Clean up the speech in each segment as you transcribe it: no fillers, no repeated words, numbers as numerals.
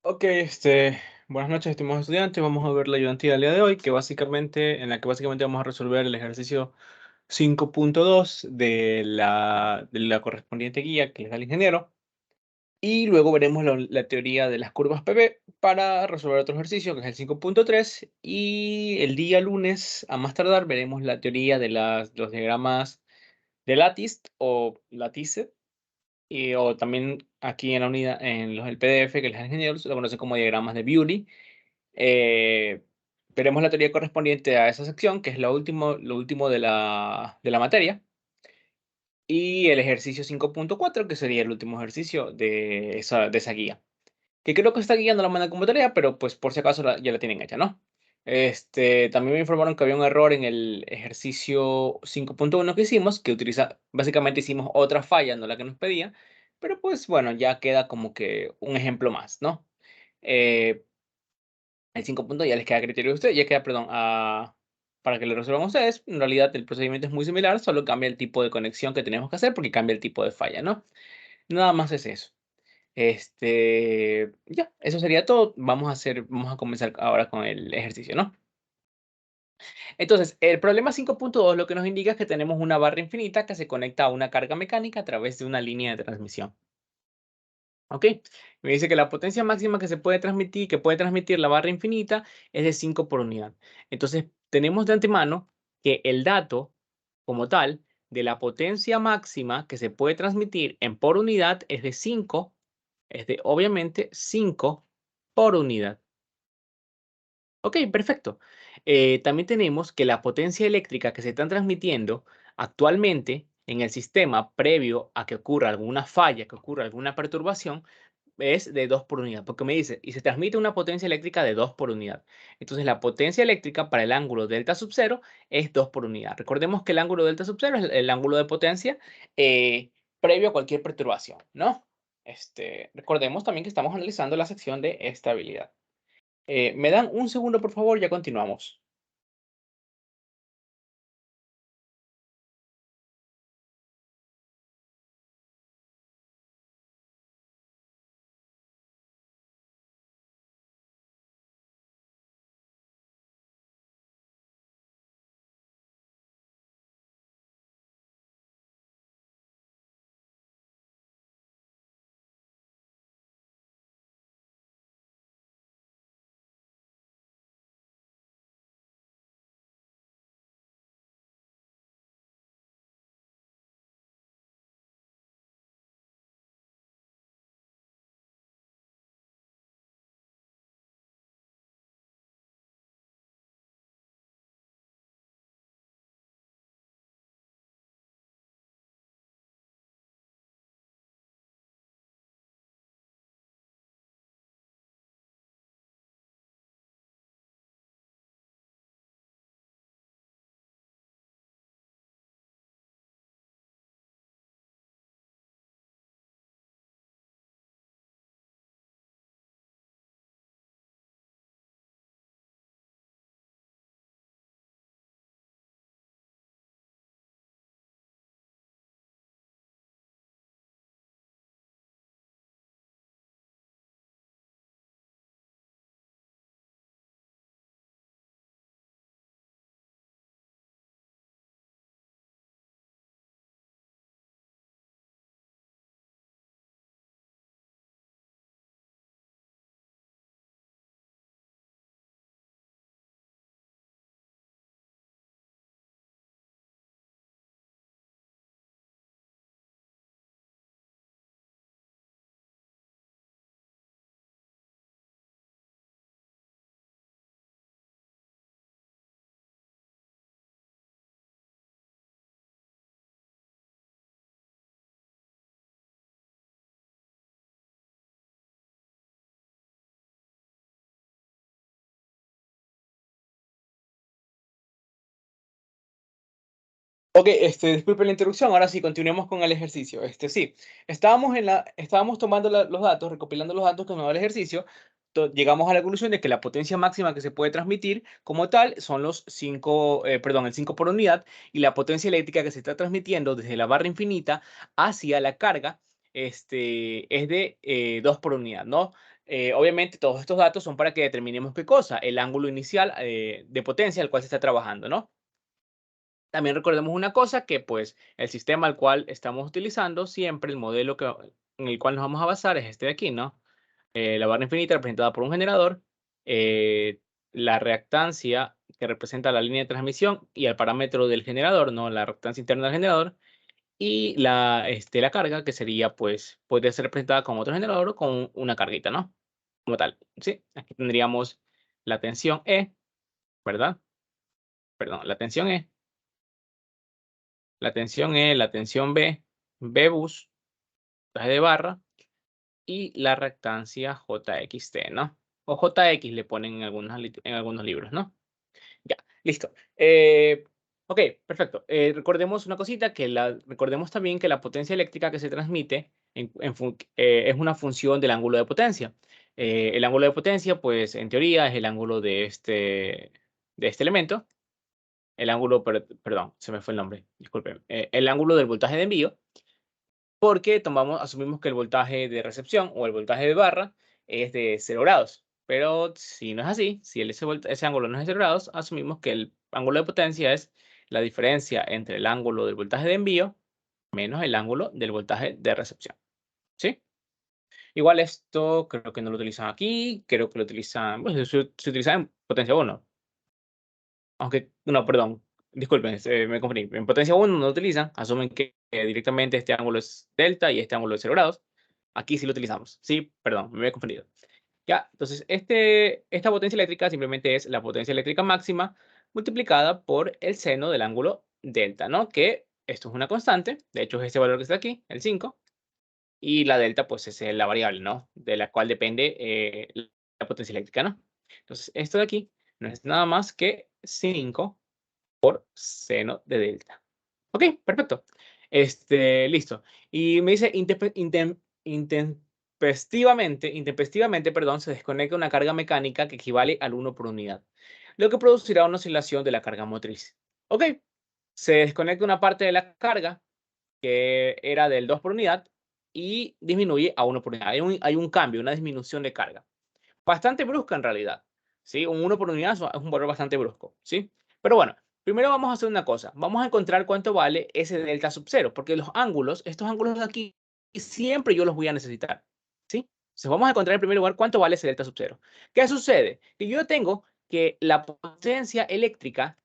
Ok, buenas noches, estimados estudiantes. Vamos a ver la ayudantía del día de hoy, en la que básicamente vamos a resolver el ejercicio 5.2 de la correspondiente guía que les da el ingeniero. Y luego veremos la teoría de las curvas PV para resolver otro ejercicio, que es el 5.3. Y el día lunes, a más tardar, veremos la teoría de los diagramas de Lattice o Lattice. O también aquí en la unidad, el PDF que les da el ingeniero, se lo conocen como diagramas de Bewley. Eh, Veremos la teoría correspondiente a esa sección, que es lo último de la materia, y el ejercicio 5.4, que sería el último ejercicio de esa guía. Que creo que esta guía no la mandan como tarea, pero pues por si acaso ya la tienen hecha, ¿no? También me informaron que había un error en el ejercicio 5.1 que hicimos, básicamente hicimos otra falla, no la que nos pedía, pero pues bueno, ya queda como que un ejemplo más, ¿no? Eh, el 5 ya les queda a criterio de ustedes, ya queda, perdón, para que lo resuelvan ustedes. En realidad el procedimiento es muy similar, solo cambia el tipo de conexión que tenemos que hacer porque cambia el tipo de falla, ¿no? Nada más es eso. Ya, eso sería todo. Vamos a comenzar ahora con el ejercicio, ¿no? Entonces, el problema 5.2 lo que nos indica es que tenemos una barra infinita que se conecta a una carga mecánica a través de una línea de transmisión. ¿Ok? Me dice que la potencia máxima que puede transmitir la barra infinita es de 5 por unidad. Entonces, tenemos de antemano que el dato como tal de la potencia máxima que se puede transmitir en por unidad es de 5, es de obviamente 5 por unidad. Ok, perfecto. También tenemos que la potencia eléctrica que se están transmitiendo actualmente en el sistema previo a que ocurra alguna falla, que ocurra alguna perturbación, es de 2 por unidad, porque me dice, y se transmite una potencia eléctrica de 2 por unidad. Entonces, la potencia eléctrica para el ángulo delta sub 0 es 2 por unidad. Recordemos que el ángulo delta sub 0 es el ángulo de potencia previo a cualquier perturbación, ¿no? Recordemos también que estamos analizando la sección de estabilidad. ¿Me dan un segundo, por favor? Ya continuamos. Ok, disculpe la interrupción. Ahora sí, continuemos con el ejercicio. Sí, estábamos tomando los datos, recopilando los datos que nos da el ejercicio. Llegamos a la conclusión de que la potencia máxima que se puede transmitir como tal son los 5, perdón, el 5 por unidad, y la potencia eléctrica que se está transmitiendo desde la barra infinita hacia la carga, es de 2 por unidad, ¿no? obviamente todos estos datos son para que determinemos qué cosa, el ángulo inicial de potencia al cual se está trabajando, ¿no? También recordemos una cosa, que pues el sistema al cual estamos utilizando, siempre el modelo en el cual nos vamos a basar es este de aquí, ¿no? La barra infinita representada por un generador, eh, la reactancia que representa la línea de transmisión y el parámetro del generador, ¿no? La reactancia interna del generador, y la carga, que sería, pues, puede ser representada con otro generador o con una carguita, ¿no? Como tal, ¿sí? Aquí tendríamos la tensión E, ¿verdad? Perdón, la tensión E, la tensión B, B bus, voltaje de barra, y la reactancia JXT, ¿no? O JX le ponen en algunos libros, ¿no? Ya, listo. Ok, perfecto. Recordemos una cosita, recordemos también que la potencia eléctrica que se transmite es una función del ángulo de potencia. El ángulo de potencia, pues, en teoría, es el ángulo de este elemento. El ángulo, perdón, se me fue el nombre, disculpen. El ángulo del voltaje de envío, porque asumimos que el voltaje de recepción o el voltaje de barra es de 0 grados. Pero si no es así, si ese ángulo no es de 0 grados, asumimos que el ángulo de potencia es la diferencia entre el ángulo del voltaje de envío menos el ángulo del voltaje de recepción. ¿Sí? Igual esto creo que no lo utilizan aquí, creo que lo utilizan, pues se utiliza en potencia 1. Aunque, no, perdón, disculpen, me confundí. En potencia 1 no lo utilizan, asumen que directamente este ángulo es delta y este ángulo es 0 grados. Aquí sí lo utilizamos. Sí, perdón, me he confundido. Ya, entonces esta potencia eléctrica simplemente es la potencia eléctrica máxima multiplicada por el seno del ángulo delta, ¿no? Que esto es una constante, de hecho es este valor que está aquí, el 5, y la delta pues es la variable, ¿no? De la cual depende la potencia eléctrica, ¿no? Entonces esto de aquí no es nada más que 5 por seno de delta. Ok, perfecto. Listo. Y me dice intempestivamente, perdón, se desconecta una carga mecánica que equivale al 1 por unidad, lo que producirá una oscilación de la carga motriz. Ok, se desconecta una parte de la carga que era del 2 por unidad y disminuye a 1 por unidad. Hay un cambio, una disminución de carga. Bastante brusca en realidad, ¿sí? Un 1 por unidad es un valor bastante brusco, ¿sí? Pero bueno, primero vamos a hacer una cosa. Vamos a encontrar cuánto vale ese delta sub 0, porque estos ángulos de aquí, siempre yo los voy a necesitar, ¿sí? Entonces vamos a encontrar en primer lugar cuánto vale ese delta sub 0. ¿Qué sucede? Que yo tengo que la potencia eléctrica,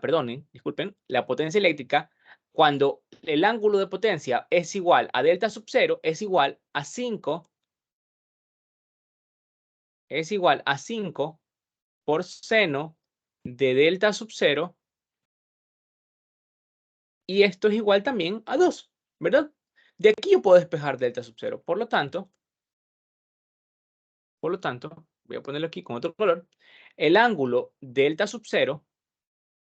perdonen, disculpen, la potencia eléctrica, cuando el ángulo de potencia es igual a delta sub 0, es igual a 5 por seno de delta sub 0, y esto es igual también a 2, ¿verdad? De aquí yo puedo despejar delta sub 0. Por lo tanto, voy a ponerlo aquí con otro color. El ángulo delta sub 0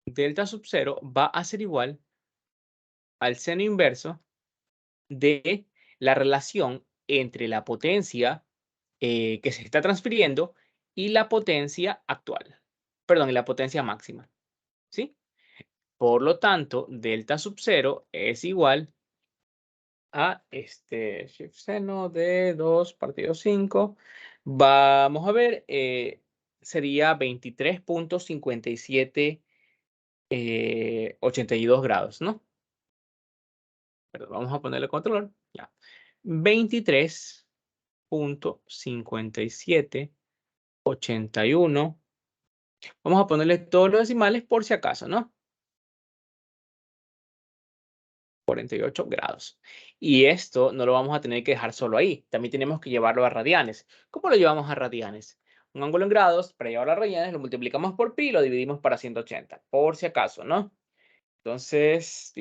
va a ser igual al seno inverso de la relación entre la potencia que se está transfiriendo y la potencia actual. Perdón, y la potencia máxima, ¿sí? Por lo tanto, delta sub 0 es igual a shift seno de 2 partido 5. Vamos a ver, sería 23.5782 grados, ¿no? Perdón, vamos a ponerle control. Ya. 23.5781. Vamos a ponerle todos los decimales por si acaso, ¿no? 48 grados. Y esto no lo vamos a tener que dejar solo ahí. También tenemos que llevarlo a radianes. ¿Cómo lo llevamos a radianes? Un ángulo en grados, para llevarlo a radianes, lo multiplicamos por pi y lo dividimos para 180, por si acaso, ¿no? Entonces,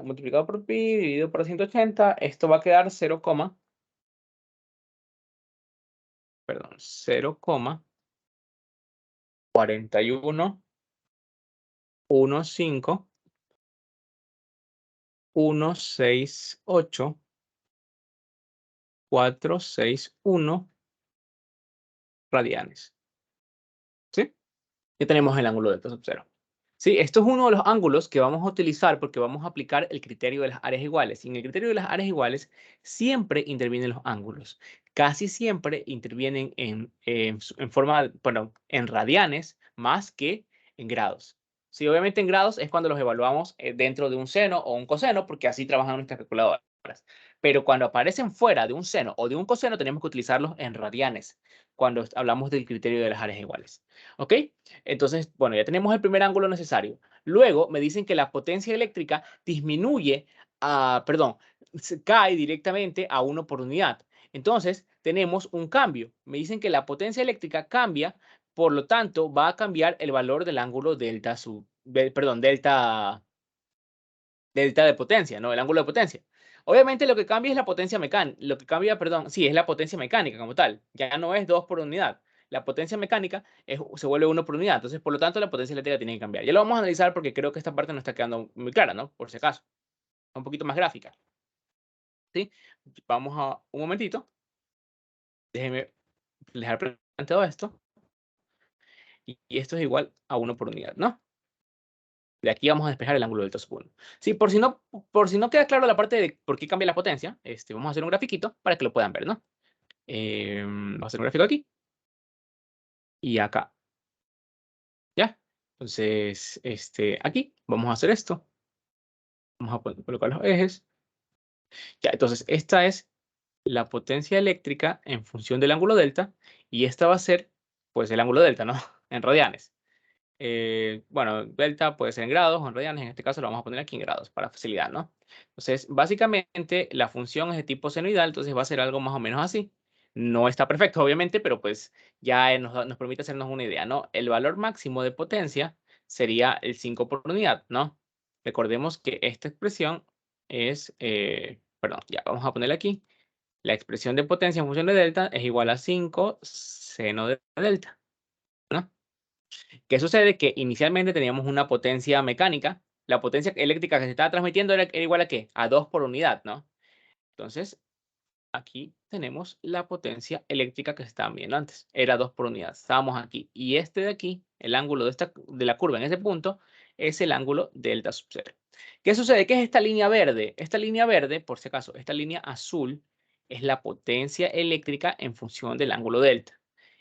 multiplicado por pi, dividido por 180, esto va a quedar 0,41168,461 radianes. ¿Sí? Ya tenemos el ángulo delta sub 0. Sí, esto es uno de los ángulos que vamos a utilizar porque vamos a aplicar el criterio de las áreas iguales. Y en el criterio de las áreas iguales siempre intervienen los ángulos. Casi siempre intervienen en forma, bueno, en radianes más que en grados. Sí, obviamente en grados es cuando los evaluamos dentro de un seno o un coseno, porque así trabajan nuestras calculadoras. Pero cuando aparecen fuera de un seno o de un coseno, tenemos que utilizarlos en radianes cuando hablamos del criterio de las áreas iguales. ¿Ok? Entonces, bueno, ya tenemos el primer ángulo necesario. Luego me dicen que la potencia eléctrica disminuye, perdón, cae directamente a 1 por unidad. Entonces, tenemos un cambio. Me dicen que la potencia eléctrica cambia, por lo tanto, va a cambiar el valor del ángulo delta perdón, delta de potencia, ¿no? El ángulo de potencia. Obviamente lo que cambia es la potencia mecánica, lo que cambia, perdón, sí, es la potencia mecánica como tal. Ya no es 2 por unidad. La potencia mecánica se vuelve 1 por unidad. Entonces, por lo tanto, la potencia eléctrica tiene que cambiar. Ya lo vamos a analizar porque creo que esta parte no está quedando muy clara, ¿no? Por si acaso. Un poquito más gráfica. ¿Sí? Vamos a un momentito. Déjenme dejar planteado esto. Y esto es igual a 1 por unidad, ¿no? De aquí vamos a despejar el ángulo delta sub 1. Sí, por si no queda claro la parte de por qué cambia la potencia, vamos a hacer un grafiquito para que lo puedan ver, ¿no? Vamos a hacer un gráfico aquí y acá, ¿ya? Entonces, aquí vamos a hacer esto. Vamos a colocar los ejes. Ya, entonces, esta es la potencia eléctrica en función del ángulo delta y esta va a ser, pues, el ángulo delta, ¿no? En radianes. Bueno, delta puede ser en grados o en radianes, en este caso lo vamos a poner aquí en grados para facilidad, ¿no? Entonces, básicamente la función es de tipo senoidal, entonces va a ser algo más o menos así. No está perfecto, obviamente, pero pues ya nos permite hacernos una idea, ¿no? El valor máximo de potencia sería el 5 por unidad, ¿no? Recordemos que esta expresión es, perdón, ya vamos a ponerla aquí. La expresión de potencia en función de delta es igual a 5 seno de delta, ¿no? ¿Qué sucede? Que inicialmente teníamos una potencia mecánica. La potencia eléctrica que se estaba transmitiendo era igual a ¿qué? A 2 por unidad, ¿no? Entonces, aquí tenemos la potencia eléctrica que se estaba viendo antes. Era 2 por unidad. Estábamos aquí. Y este de aquí, el ángulo de la curva en ese punto, es el ángulo delta sub 0. ¿Qué sucede? ¿Qué es esta línea verde? Esta línea verde, por si acaso, esta línea azul es la potencia eléctrica en función del ángulo delta.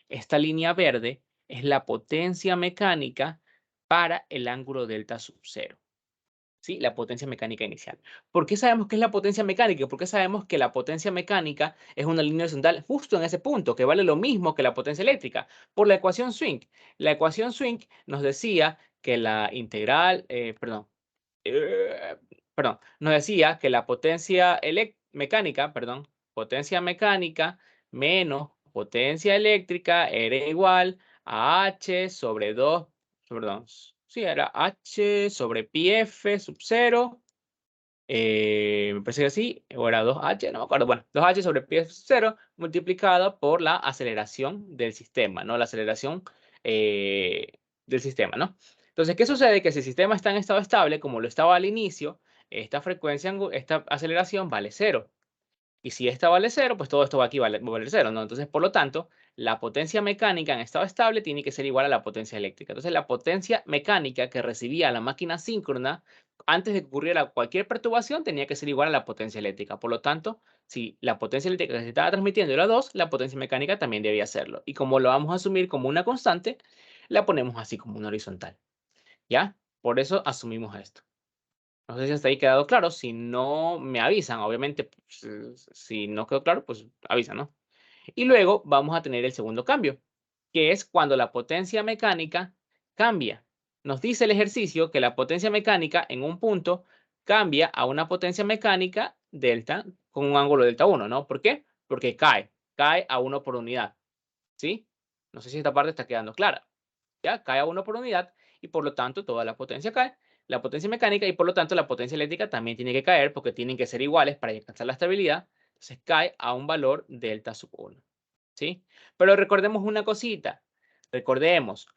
Esta línea verde es la potencia mecánica para el ángulo delta sub 0. ¿Sí? La potencia mecánica inicial. ¿Por qué sabemos que es la potencia mecánica? Porque sabemos que la potencia mecánica es una línea horizontal justo en ese punto, que vale lo mismo que la potencia eléctrica, por la ecuación swing. La ecuación swing nos decía que la integral, eh, nos decía que la potencia mecánica, potencia mecánica menos potencia eléctrica era igual a H sobre 2, perdón, sí, era H sobre pi f sub 0, me parece que sí, o era 2H, no me acuerdo, bueno, 2H sobre pi f sub 0 multiplicado por la aceleración del sistema, ¿no? La aceleración del sistema, ¿no? Entonces, ¿qué sucede? Que si el sistema está en estado estable, como lo estaba al inicio, esta frecuencia, esta aceleración vale 0. Y si esta vale 0, pues todo esto va aquí va a valer 0, ¿no? Entonces, por lo tanto, la potencia mecánica en estado estable tiene que ser igual a la potencia eléctrica. Entonces, la potencia mecánica que recibía la máquina síncrona antes de que ocurriera cualquier perturbación tenía que ser igual a la potencia eléctrica. Por lo tanto, si la potencia eléctrica que se estaba transmitiendo era 2, la potencia mecánica también debía serlo. Y como lo vamos a asumir como una constante, la ponemos así como una horizontal. ¿Ya? Por eso asumimos esto. No sé si hasta ahí quedado claro. Si no, me avisan. Obviamente, pues, si no quedó claro, pues avisan, ¿no? Y luego vamos a tener el segundo cambio, que es cuando la potencia mecánica cambia. Nos dice el ejercicio que la potencia mecánica en un punto cambia a una potencia mecánica delta con un ángulo delta 1, ¿no? ¿Por qué? Porque cae a 1 por unidad, ¿sí? No sé si esta parte está quedando clara. ¿Ya? Cae a 1 por unidad y por lo tanto toda la potencia cae, la potencia mecánica y por lo tanto la potencia eléctrica también tiene que caer porque tienen que ser iguales para alcanzar la estabilidad. Entonces cae a un valor delta sub 1. ¿Sí? Pero recordemos una cosita. Recordemos,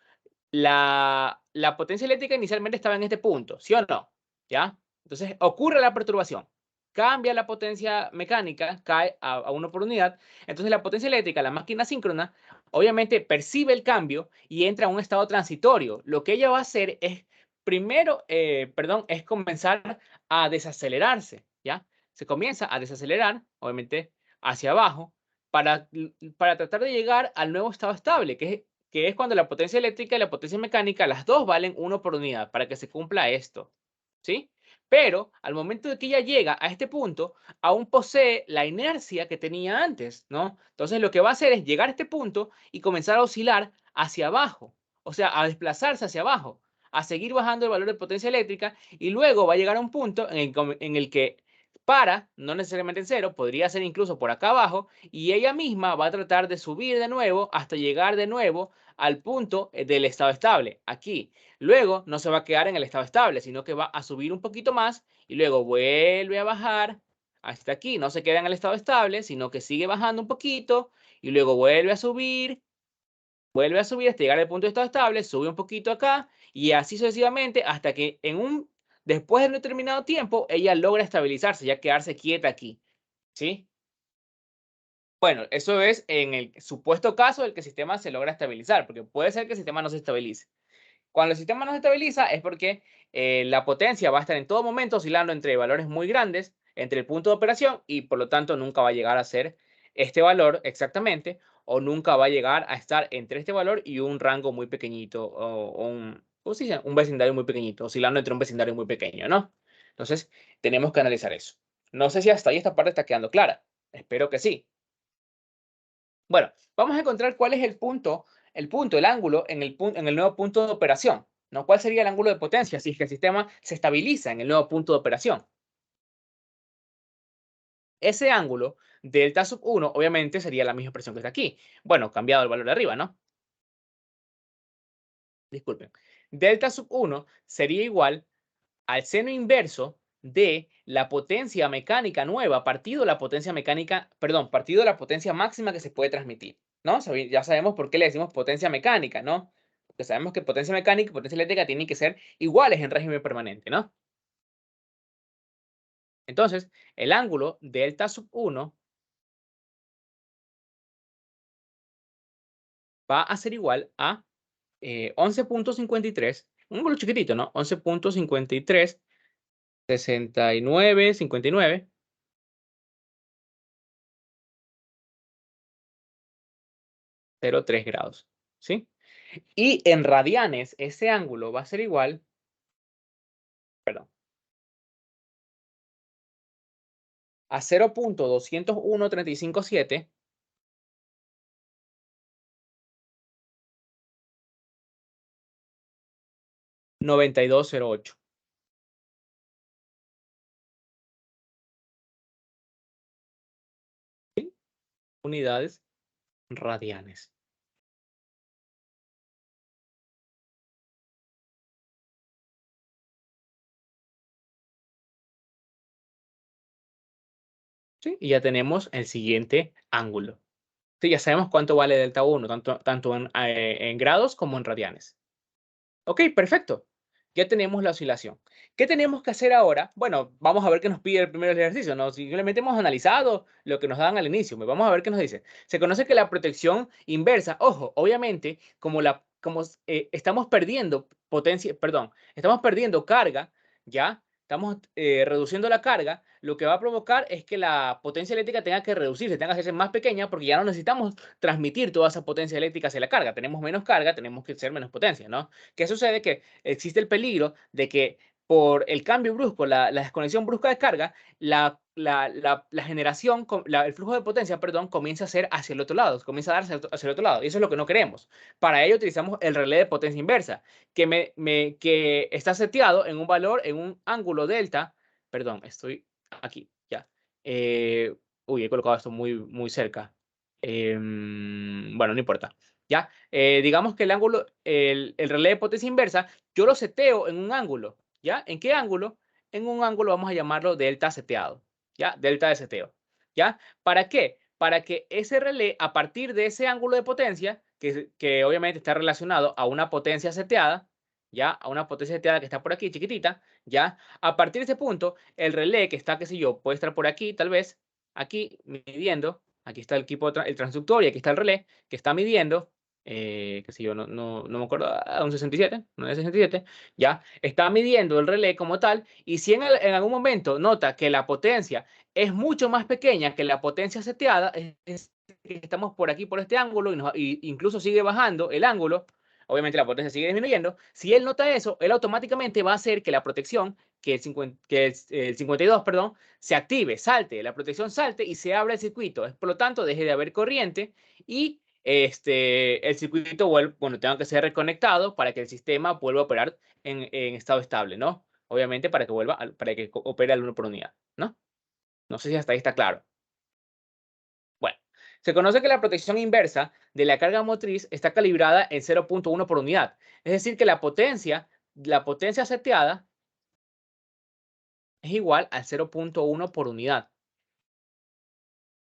la potencia eléctrica inicialmente estaba en este punto, ¿sí o no? ¿Ya? Entonces ocurre la perturbación. Cambia la potencia mecánica, cae a 1 por unidad. Entonces la potencia eléctrica, la máquina síncrona, obviamente percibe el cambio y entra a un estado transitorio. Lo que ella va a hacer es primero, perdón, es comenzar a desacelerarse, ¿ya? Se comienza a desacelerar, obviamente, hacia abajo, para, para tratar de llegar al nuevo estado estable, que es cuando la potencia eléctrica y la potencia mecánica, las dos valen 1 por unidad, para que se cumpla esto, ¿sí? Pero al momento de que ella llega a este punto, aún posee la inercia que tenía antes, ¿no? Entonces lo que va a hacer es llegar a este punto y comenzar a oscilar hacia abajo, o sea, a desplazarse hacia abajo, a seguir bajando el valor de potencia eléctrica y luego va a llegar a un punto en el que para, no necesariamente en cero, podría ser incluso por acá abajo, y ella misma va a tratar de subir de nuevo hasta llegar de nuevo al punto del estado estable, aquí. Luego no se va a quedar en el estado estable, sino que va a subir un poquito más y luego vuelve a bajar hasta aquí. No se queda en el estado estable, sino que sigue bajando un poquito y luego vuelve a subir hasta llegar al punto de estado estable, sube un poquito acá y así sucesivamente hasta que después de un determinado tiempo ella logra estabilizarse, ya quedarse quieta aquí, ¿sí? Bueno, eso es en el supuesto caso del que el sistema se logra estabilizar, porque puede ser que el sistema no se estabilice. Cuando el sistema no se estabiliza es porque la potencia va a estar en todo momento oscilando entre valores muy grandes, entre el punto de operación y por lo tanto nunca va a llegar a ser este valor exactamente o nunca va a llegar a estar entre este valor y un rango muy pequeñito o ¿cómo se dice? Un vecindario muy pequeñito, oscilando entre un vecindario muy pequeño, ¿no? Entonces tenemos que analizar eso. No sé si hasta ahí esta parte está quedando clara. Espero que sí. Bueno, vamos a encontrar cuál es el ángulo en el nuevo punto de operación, ¿no? ¿Cuál sería el ángulo de potencia si es que el sistema se estabiliza en el nuevo punto de operación? Ese ángulo, delta sub 1, obviamente sería la misma expresión que está aquí. Bueno, cambiado el valor de arriba, ¿no? Disculpen. Delta sub 1 sería igual al seno inverso de la potencia mecánica nueva partido la potencia mecánica, perdón, partido la potencia máxima que se puede transmitir, ¿no? Ya sabemos por qué le decimos potencia mecánica, ¿no? Porque sabemos que potencia mecánica y potencia eléctrica tienen que ser iguales en régimen permanente, ¿no? Entonces, el ángulo delta sub 1 va a ser igual a 11.53, un ángulo chiquitito, ¿no? 11.53, 69, 59, 0,3 grados, ¿sí? Y en radianes, ese ángulo va a ser igual, perdón, a 0.201357, 9208, ¿sí? Unidades radianes. ¿Sí? Y ya tenemos el siguiente ángulo. Sí, ya sabemos cuánto vale delta 1, tanto en grados como en radianes. Ok, perfecto. Ya tenemos la oscilación. ¿Qué tenemos que hacer ahora? Bueno, vamos a ver qué nos pide el primer ejercicio, ¿no? Simplemente hemos analizado lo que nos dan al inicio. Vamos a ver qué nos dice. Se conoce que la protección inversa, ojo, obviamente, como estamos perdiendo potencia, perdón, estamos perdiendo carga, ¿ya? Estamos reduciendo la carga, lo que va a provocar es que la potencia eléctrica tenga que reducirse, tenga que hacerse más pequeña porque ya no necesitamos transmitir toda esa potencia eléctrica hacia la carga. Tenemos menos carga, tenemos que ser menos potencia, ¿no? ¿Qué sucede? Que existe el peligro de que por el cambio brusco, la desconexión brusca de carga, la generación, el flujo de potencia, perdón, comienza a ser hacia el otro lado, comienza a darse hacia el otro lado. Y eso es lo que no queremos. Para ello utilizamos el relé de potencia inversa, que está seteado en un valor, en un ángulo delta. Perdón, estoy aquí, ya. Uy, he colocado esto muy, muy cerca. Bueno, no importa. ¿Ya? Digamos que el relé de potencia inversa, yo lo seteo en un ángulo, ¿ya? ¿En qué ángulo? En un ángulo vamos a llamarlo delta seteado, ¿ya? Delta de seteo, ¿ya? ¿Para qué? Para que ese relé, a partir de ese ángulo de potencia, que obviamente está relacionado a una potencia seteada, ¿ya? A una potencia seteada que está por aquí, chiquitita, ¿ya? A partir de ese punto, el relé que está, qué sé yo, puede estar por aquí, tal vez, aquí, midiendo, aquí está el transductor y aquí está el relé, que está midiendo qué sé yo, no me acuerdo, a un 67, no es 67, ya, está midiendo el relé como tal, y si en algún momento nota que la potencia es mucho más pequeña que la potencia seteada, es que estamos por aquí, por este ángulo, y incluso sigue bajando el ángulo, obviamente la potencia sigue disminuyendo. Si él nota eso, él automáticamente va a hacer que la protección, el 52, perdón, se active, salte, la protección salte y se abra el circuito. Por lo tanto, deje de haber corriente y el circuito vuelve, bueno, tenga que ser reconectado para que el sistema vuelva a operar en estado estable, ¿no? Obviamente para que para que opere al 1 por unidad, ¿no? No sé si hasta ahí está claro. Bueno, se conoce que la protección inversa de la carga motriz está calibrada en 0.1 por unidad. Es decir, que la potencia seteada es igual a 0.1 por unidad.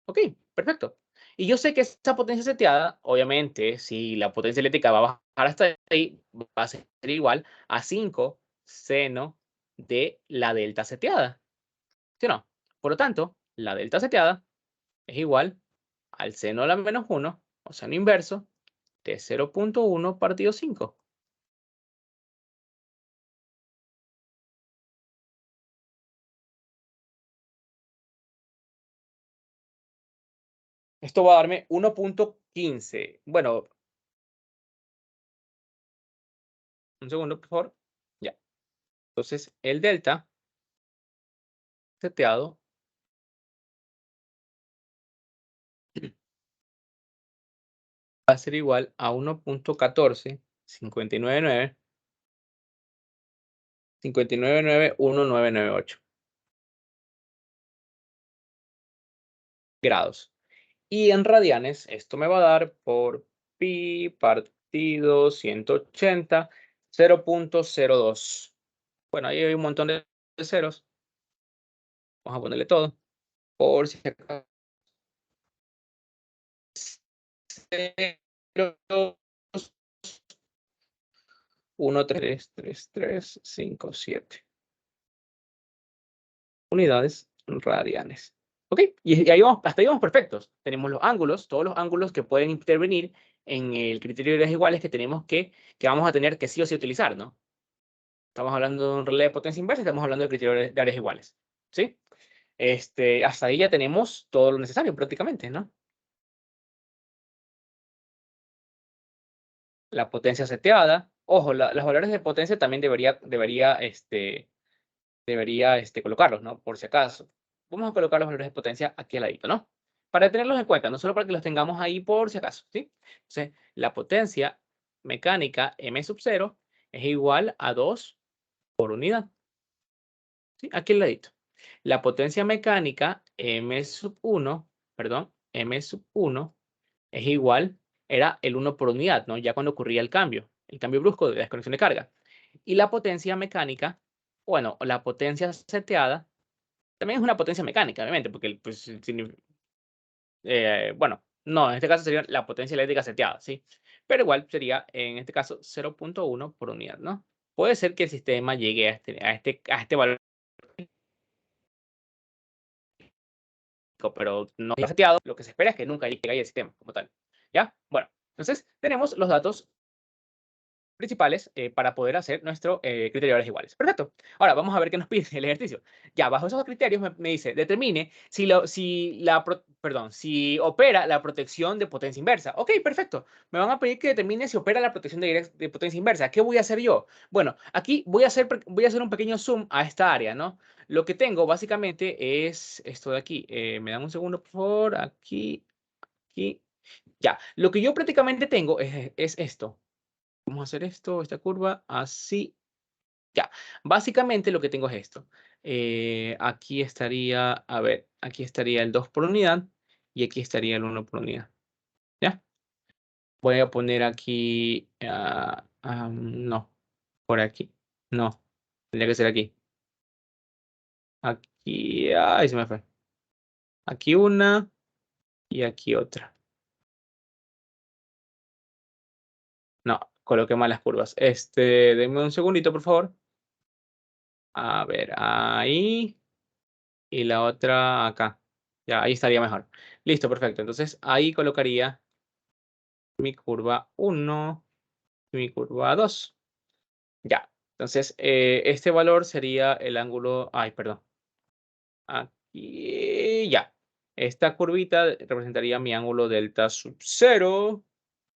Ok, perfecto. Y yo sé que esa potencia seteada, obviamente, si la potencia eléctrica va a bajar hasta ahí, va a ser igual a 5 seno de la delta seteada. ¿Sí o no? Por lo tanto, la delta seteada es igual al seno a la menos 1, o seno inverso, de 0.1 partido 5. Esto va a darme 1.15. Bueno, un segundo, por favor. Ya. Entonces, el delta seteado va a ser igual a 1.14, 59.91998 grados. Y en radianes, esto me va a dar por pi partido 180, 0.02. Bueno, ahí hay un montón de ceros. Vamos a ponerle todo. Por si acaso. 1.333357 unidades radianes. ¿Ok? Y ahí vamos, hasta ahí vamos perfectos. Tenemos los ángulos, todos los ángulos que pueden intervenir en el criterio de áreas iguales que tenemos que vamos a tener que sí o sí utilizar, ¿no? Estamos hablando de un relé de potencia inversa, estamos hablando del criterio de áreas iguales. ¿Sí? Hasta ahí ya tenemos todo lo necesario prácticamente, ¿no? La potencia seteada. Ojo, los valores de potencia también debería colocarlos, ¿no? Por si acaso. Vamos a colocar los valores de potencia aquí al ladito, ¿no? Para tenerlos en cuenta, no solo para que los tengamos ahí por si acaso, ¿sí? Entonces, la potencia mecánica M sub 0 es igual a 2 por unidad, ¿sí? Aquí al ladito. La potencia mecánica M sub 1, perdón, M sub 1 es igual, era el 1 por unidad, ¿no? Ya cuando ocurría el cambio brusco de desconexión de carga. Y la potencia mecánica, bueno, la potencia seteada, también es una potencia mecánica, obviamente, porque, pues, bueno, no, en este caso sería la potencia eléctrica seteada, ¿sí? Pero igual sería, en este caso, 0.1 por unidad, ¿no? Puede ser que el sistema llegue a este valor, pero no está seteado. Lo que se espera es que nunca llegue ahí el sistema como tal, ¿ya? Bueno, entonces tenemos los datos principales para poder hacer nuestro criterio de áreas iguales. Perfecto. Ahora vamos a ver qué nos pide el ejercicio. Ya, bajo esos criterios me dice, determine si opera la protección de potencia inversa. Ok, perfecto. Me van a pedir que determine si opera la protección de potencia inversa. ¿Qué voy a hacer yo? Bueno, aquí voy a hacer un pequeño zoom a esta área, ¿no? Lo que tengo básicamente es esto de aquí. Me dan un segundo, por favor. Aquí, aquí. Ya, lo que yo prácticamente tengo es esto. Vamos a hacer esto, esta curva, así. Ya, básicamente lo que tengo es esto. Aquí estaría, a ver, aquí estaría el 2 por unidad y aquí estaría el 1 por unidad. ¿Ya? Voy a poner aquí, no, por aquí. No, tendría que ser aquí. Aquí, ay, se me fue. Aquí una y aquí otra. No, coloqué mal las curvas. Denme un segundito, por favor. A ver, ahí. Y la otra acá. Ya, ahí estaría mejor. Listo, perfecto. Entonces ahí colocaría mi curva 1 y mi curva 2. Ya. Entonces, este valor sería el ángulo, ay, perdón. Aquí, ya. Esta curvita representaría mi ángulo delta sub 0.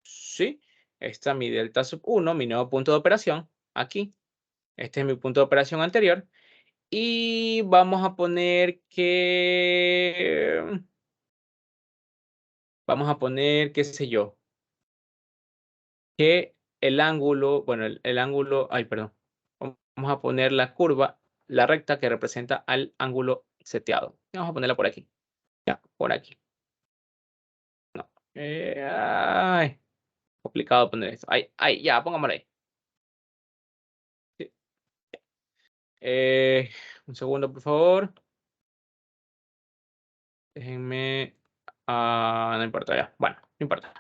Sí. Esta mi delta sub 1, mi nuevo punto de operación. Aquí. Este es mi punto de operación anterior. Y vamos a poner que... Vamos a poner, qué sé yo, que el ángulo, bueno, el ángulo, ay, perdón. Vamos a poner la curva, la recta que representa al ángulo seteado. Vamos a ponerla por aquí. Ya, por aquí. No. Ay, complicado poner esto. Ay, ay, ya, pongámoslo ahí. Sí. Eh, un segundo, por favor. Déjenme. No importa ya. Bueno, no importa.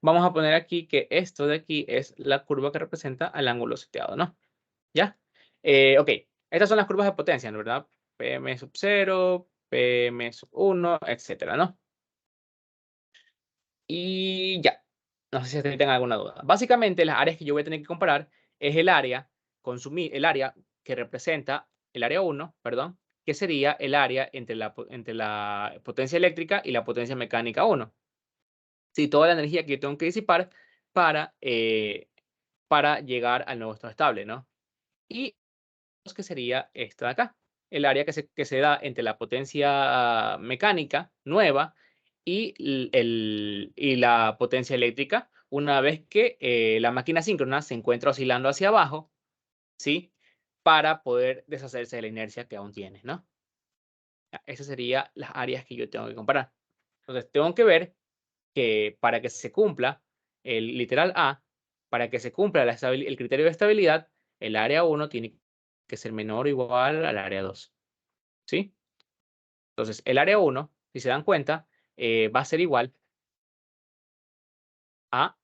Vamos a poner aquí que esto de aquí es la curva que representa al ángulo seteado, ¿no? ¿Ya? Ok, estas son las curvas de potencia, ¿no? ¿Verdad? PM sub 0, PM sub 1, etcétera, ¿no? Y ya. No sé si ustedes tengan alguna duda. Básicamente, las áreas que yo voy a tener que comparar es el área el área que representa el área 1, perdón, que sería el área entre entre la potencia eléctrica y la potencia mecánica 1. Sí, toda la energía que yo tengo que disipar para llegar al nuevo estado estable, ¿no? Y que sería esta de acá, el área que se da entre la potencia mecánica nueva y, y la potencia eléctrica, una vez que la máquina síncrona se encuentra oscilando hacia abajo, ¿sí? Para poder deshacerse de la inercia que aún tiene, ¿no? Esas serían las áreas que yo tengo que comparar. Entonces, tengo que ver que para que se cumpla el literal A, para que se cumpla el criterio de estabilidad, el área 1 tiene que ser menor o igual al área 2. ¿Sí? Entonces, el área 1, si se dan cuenta, va a ser igual a,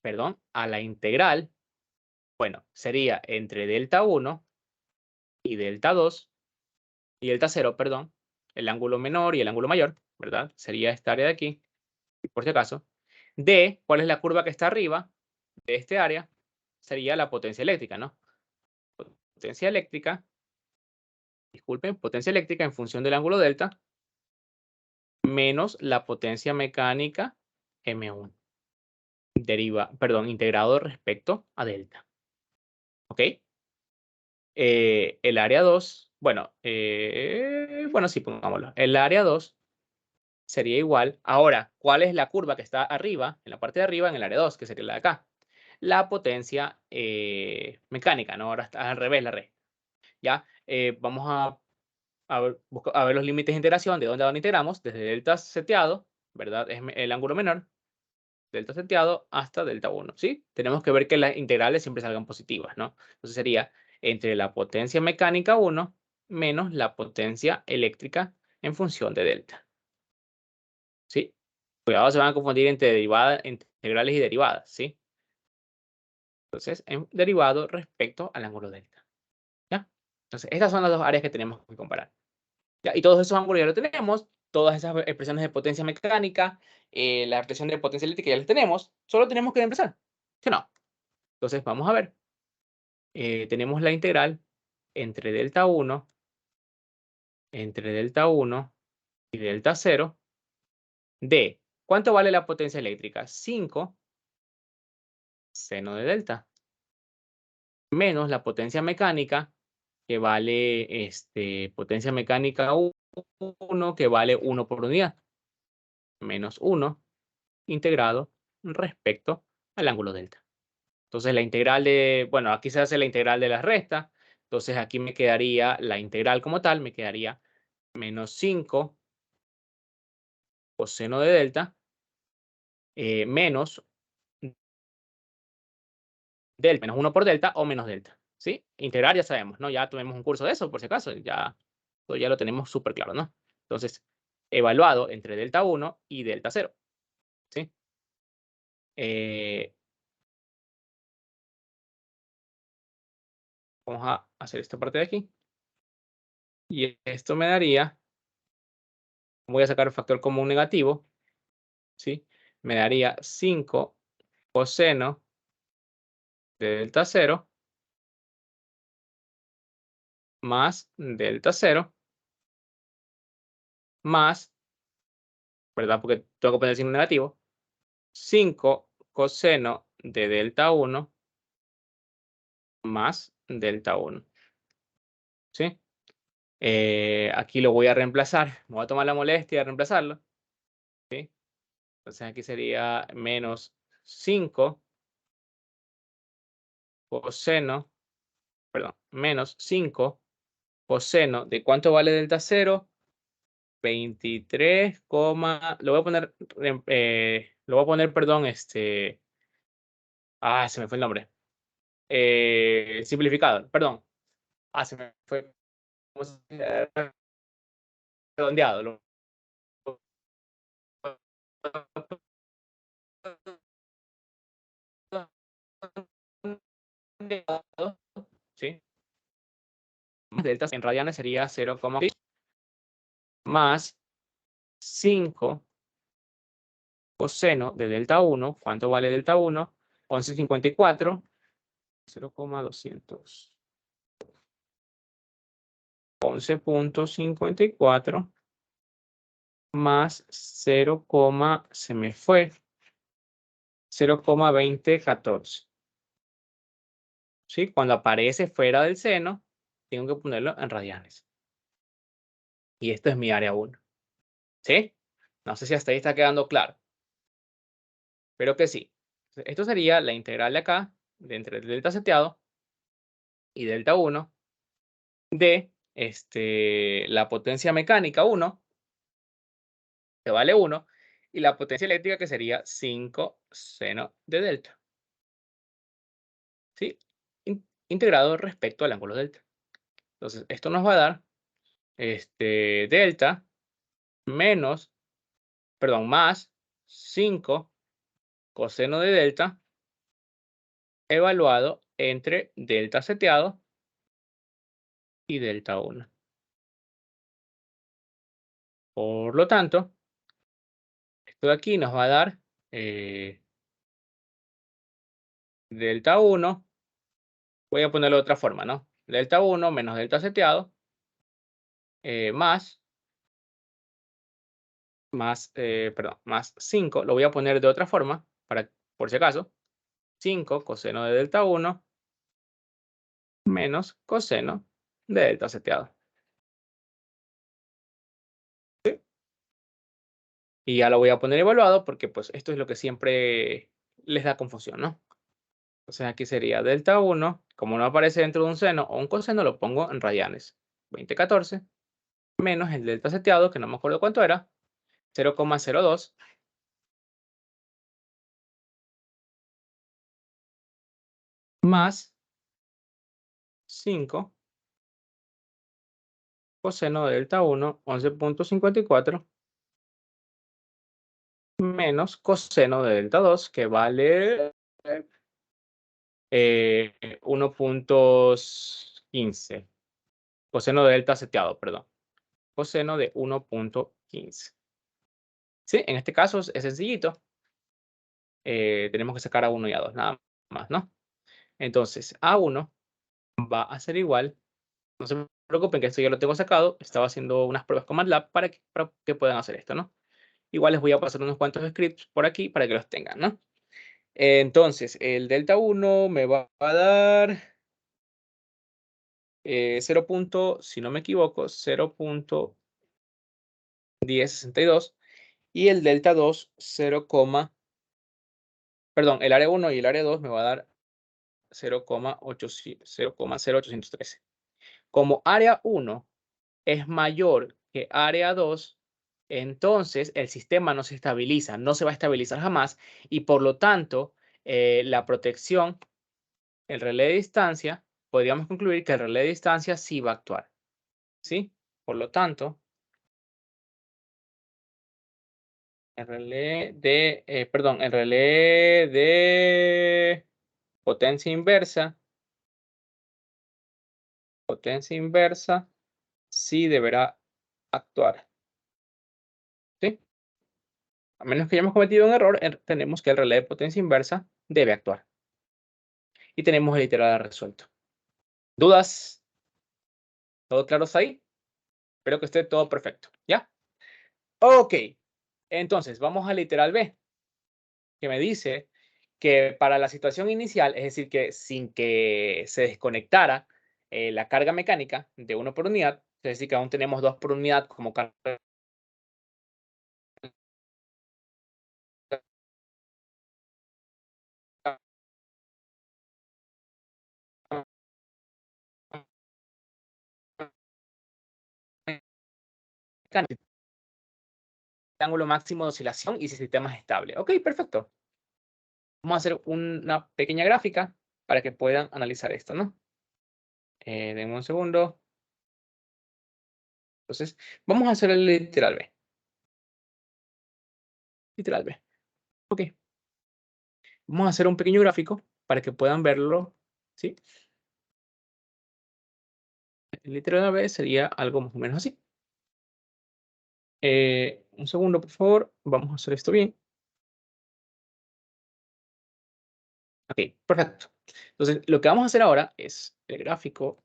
perdón, a la integral, bueno, sería entre delta 1 y delta 2, y delta 0, perdón, el ángulo menor y el ángulo mayor, ¿verdad? Sería esta área de aquí, por si acaso. De, ¿cuál es la curva que está arriba de este área? Sería la potencia eléctrica, ¿no? Potencia eléctrica, disculpen, potencia eléctrica en función del ángulo delta, menos la potencia mecánica M1. Perdón, integrado respecto a delta. ¿Ok? El área 2, bueno, bueno, sí, pongámoslo. El área 2 sería igual. Ahora, ¿cuál es la curva que está arriba, en la parte de arriba, en el área 2, que sería la de acá? La potencia mecánica, ¿no? Ahora está al revés la red. ¿Ya? Vamos a ver los límites de integración, de dónde a dónde integramos, desde delta seteado, ¿verdad? Es el ángulo menor, delta seteado hasta delta 1, ¿sí? Tenemos que ver que las integrales siempre salgan positivas, ¿no? Entonces sería entre la potencia mecánica 1 menos la potencia eléctrica en función de delta, ¿sí? Cuidado, se van a confundir entre integrales y derivadas, ¿sí? Entonces, en derivado respecto al ángulo delta, ¿ya? Entonces, estas son las dos áreas que tenemos que comparar. ¿Ya? Y todos esos ángulos ya lo tenemos, todas esas expresiones de potencia mecánica, la expresión de potencia eléctrica ya las tenemos, solo tenemos que empezar, ¿sí o no? Entonces, vamos a ver. Tenemos la integral entre delta 1 y delta 0 de, ¿cuánto vale la potencia eléctrica? 5 seno de delta, menos la potencia mecánica, que vale, potencia mecánica 1, que vale 1 por unidad, menos 1 integrado respecto al ángulo delta. Entonces, la integral de, bueno, aquí se hace la integral de las restas. Entonces, aquí me quedaría la integral como tal, me quedaría menos 5 coseno de delta menos delta, menos 1 por delta o menos delta. ¿Sí? Integrar ya sabemos, ¿no? Ya tuvimos un curso de eso, por si acaso, ya lo tenemos súper claro, ¿no? Entonces, evaluado entre delta 1 y delta 0. ¿Sí? Eh, Vamos a hacer esta parte de aquí. Y esto me daría, voy a sacar el factor común negativo, ¿sí? me daría 5 coseno de delta 0 más delta 0 más, ¿verdad? Porque tengo que poner el signo negativo. 5 coseno de delta 1 más delta 1. ¿Sí? Aquí lo voy a reemplazar. Me voy a tomar la molestia de reemplazarlo. ¿Sí? Entonces aquí sería menos 5 coseno, perdón, menos 5 coseno de ¿cuánto vale delta 0? 23, lo voy a poner, perdón, se me fue el nombre. Simplificado, perdón. Se me fue, ¿cómo se dice? Redondeado. ¿Sí? Delta en radianes sería 0,6 más 5 coseno de delta 1. ¿Cuánto vale delta 1? 11,54. 0,200. 11,54 más 0, se me fue. 0,2014. ¿Sí? Cuando aparece fuera del seno, tengo que ponerlo en radianes. Y esto es mi área 1. ¿Sí? No sé si hasta ahí está quedando claro. Espero que sí. Esto sería la integral de acá, de entre el delta seteado y delta 1, de la potencia mecánica 1, que vale 1, y la potencia eléctrica, que sería 5 seno de delta. ¿Sí? Integrado respecto al ángulo delta. Entonces, esto nos va a dar delta menos, perdón, más 5 coseno de delta evaluado entre delta seteado y delta 1. Por lo tanto, esto de aquí nos va a dar delta 1, voy a ponerlo de otra forma, ¿no? Delta 1 menos delta seteado más, perdón, más 5, lo voy a poner de otra forma, por si acaso, 5 coseno de delta 1 menos coseno de delta seteado. ¿Sí? Y ya lo voy a poner evaluado porque pues esto es lo que siempre les da confusión, ¿no? Entonces aquí sería delta 1, como no aparece dentro de un seno o un coseno, lo pongo en radianes. 2014 menos el delta seteado, que no me acuerdo cuánto era, 0,02 más 5 coseno de delta 1, 11,54 menos coseno de delta 2, que vale 1,15. Coseno de delta seteado, perdón. Coseno de 1,15. Sí, en este caso es sencillito. Tenemos que sacar a 1 y a 2, nada más, ¿no? Entonces, A1 va a ser igual. No se preocupen que esto ya lo tengo sacado. Estaba haciendo unas pruebas con MATLAB para que puedan hacer esto, ¿no? Igual les voy a pasar unos cuantos scripts por aquí para que los tengan, ¿no? Entonces, el delta 1 me va a dar 0. Si no me equivoco, 0,1062. Y el delta 2, perdón, el área 1 y el área 2 me va a dar 0,0813. Como área 1 es mayor que área 2, entonces el sistema no se estabiliza, no se va a estabilizar jamás y por lo tanto la protección, el relé de distancia, podríamos concluir que el relé de distancia sí va a actuar, ¿sí? Por lo tanto, el relé de potencia inversa sí deberá actuar, ¿sí? A menos que hayamos cometido un error, tenemos que el relé de potencia inversa debe actuar. Y tenemos el iteral resuelto. ¿Dudas? ¿Todo claro ahí? Espero que esté todo perfecto. ¿Ya? Ok. Entonces, vamos al literal B, que me dice que para la situación inicial, es decir, que sin que se desconectara la carga mecánica de 1 por unidad, es decir, que aún tenemos 2 por unidad como carga mecánica, el ángulo máximo de oscilación y si el sistema es estable. Ok, perfecto. Vamos a hacer una pequeña gráfica para que puedan analizar esto, ¿no? Denme un segundo. Entonces, vamos a hacer el literal B. Literal B. Ok. Vamos a hacer un pequeño gráfico para que puedan verlo, ¿sí? El literal B sería algo más o menos así. Un segundo, por favor. Vamos a hacer esto bien. Ok, perfecto. Entonces, lo que vamos a hacer ahora es el gráfico,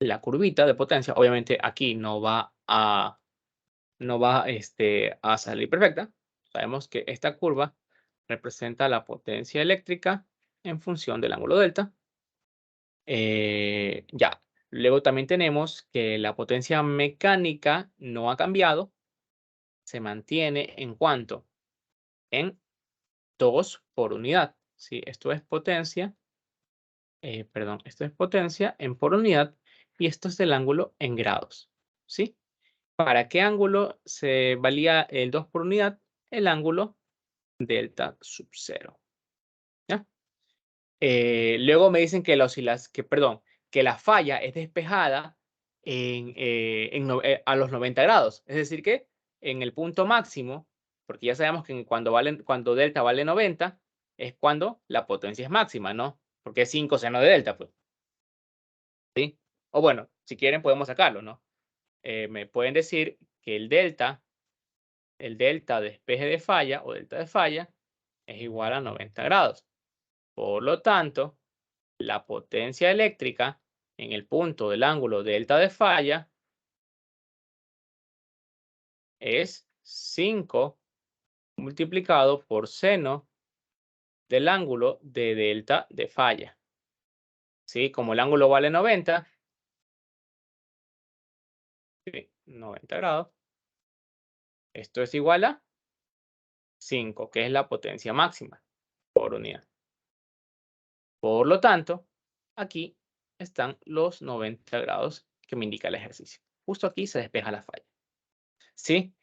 la curvita de potencia. Obviamente aquí no va a salir perfecta. Sabemos que esta curva representa la potencia eléctrica en función del ángulo delta. Ya. Luego también tenemos que la potencia mecánica no ha cambiado. Se mantiene en cuanto en 2 por unidad. ¿Sí? Esto es potencia. Perdón, esto es potencia en por unidad y esto es el ángulo en grados. ¿Sí? ¿Para qué ángulo se valía el 2 por unidad? El ángulo delta sub 0. ¿Ya? Luego me dicen que que la falla es despejada a los 90 grados. Es decir que en el punto máximo, porque ya sabemos que cuando delta vale 90, es cuando la potencia es máxima, ¿no? Porque es 5 seno de delta, pues. ¿Sí? O bueno, si quieren podemos sacarlo, ¿no? Me pueden decir que el delta despeje de falla o delta de falla es igual a 90 grados. Por lo tanto, la potencia eléctrica en el punto del ángulo delta de falla es 5 multiplicado por seno del ángulo de delta de falla. ¿Sí? Como el ángulo vale 90, ¿sí? 90 grados, esto es igual a 5, que es la potencia máxima por unidad. Por lo tanto, aquí están los 90 grados que me indica el ejercicio. Justo aquí se despeja la falla. ¿Sí?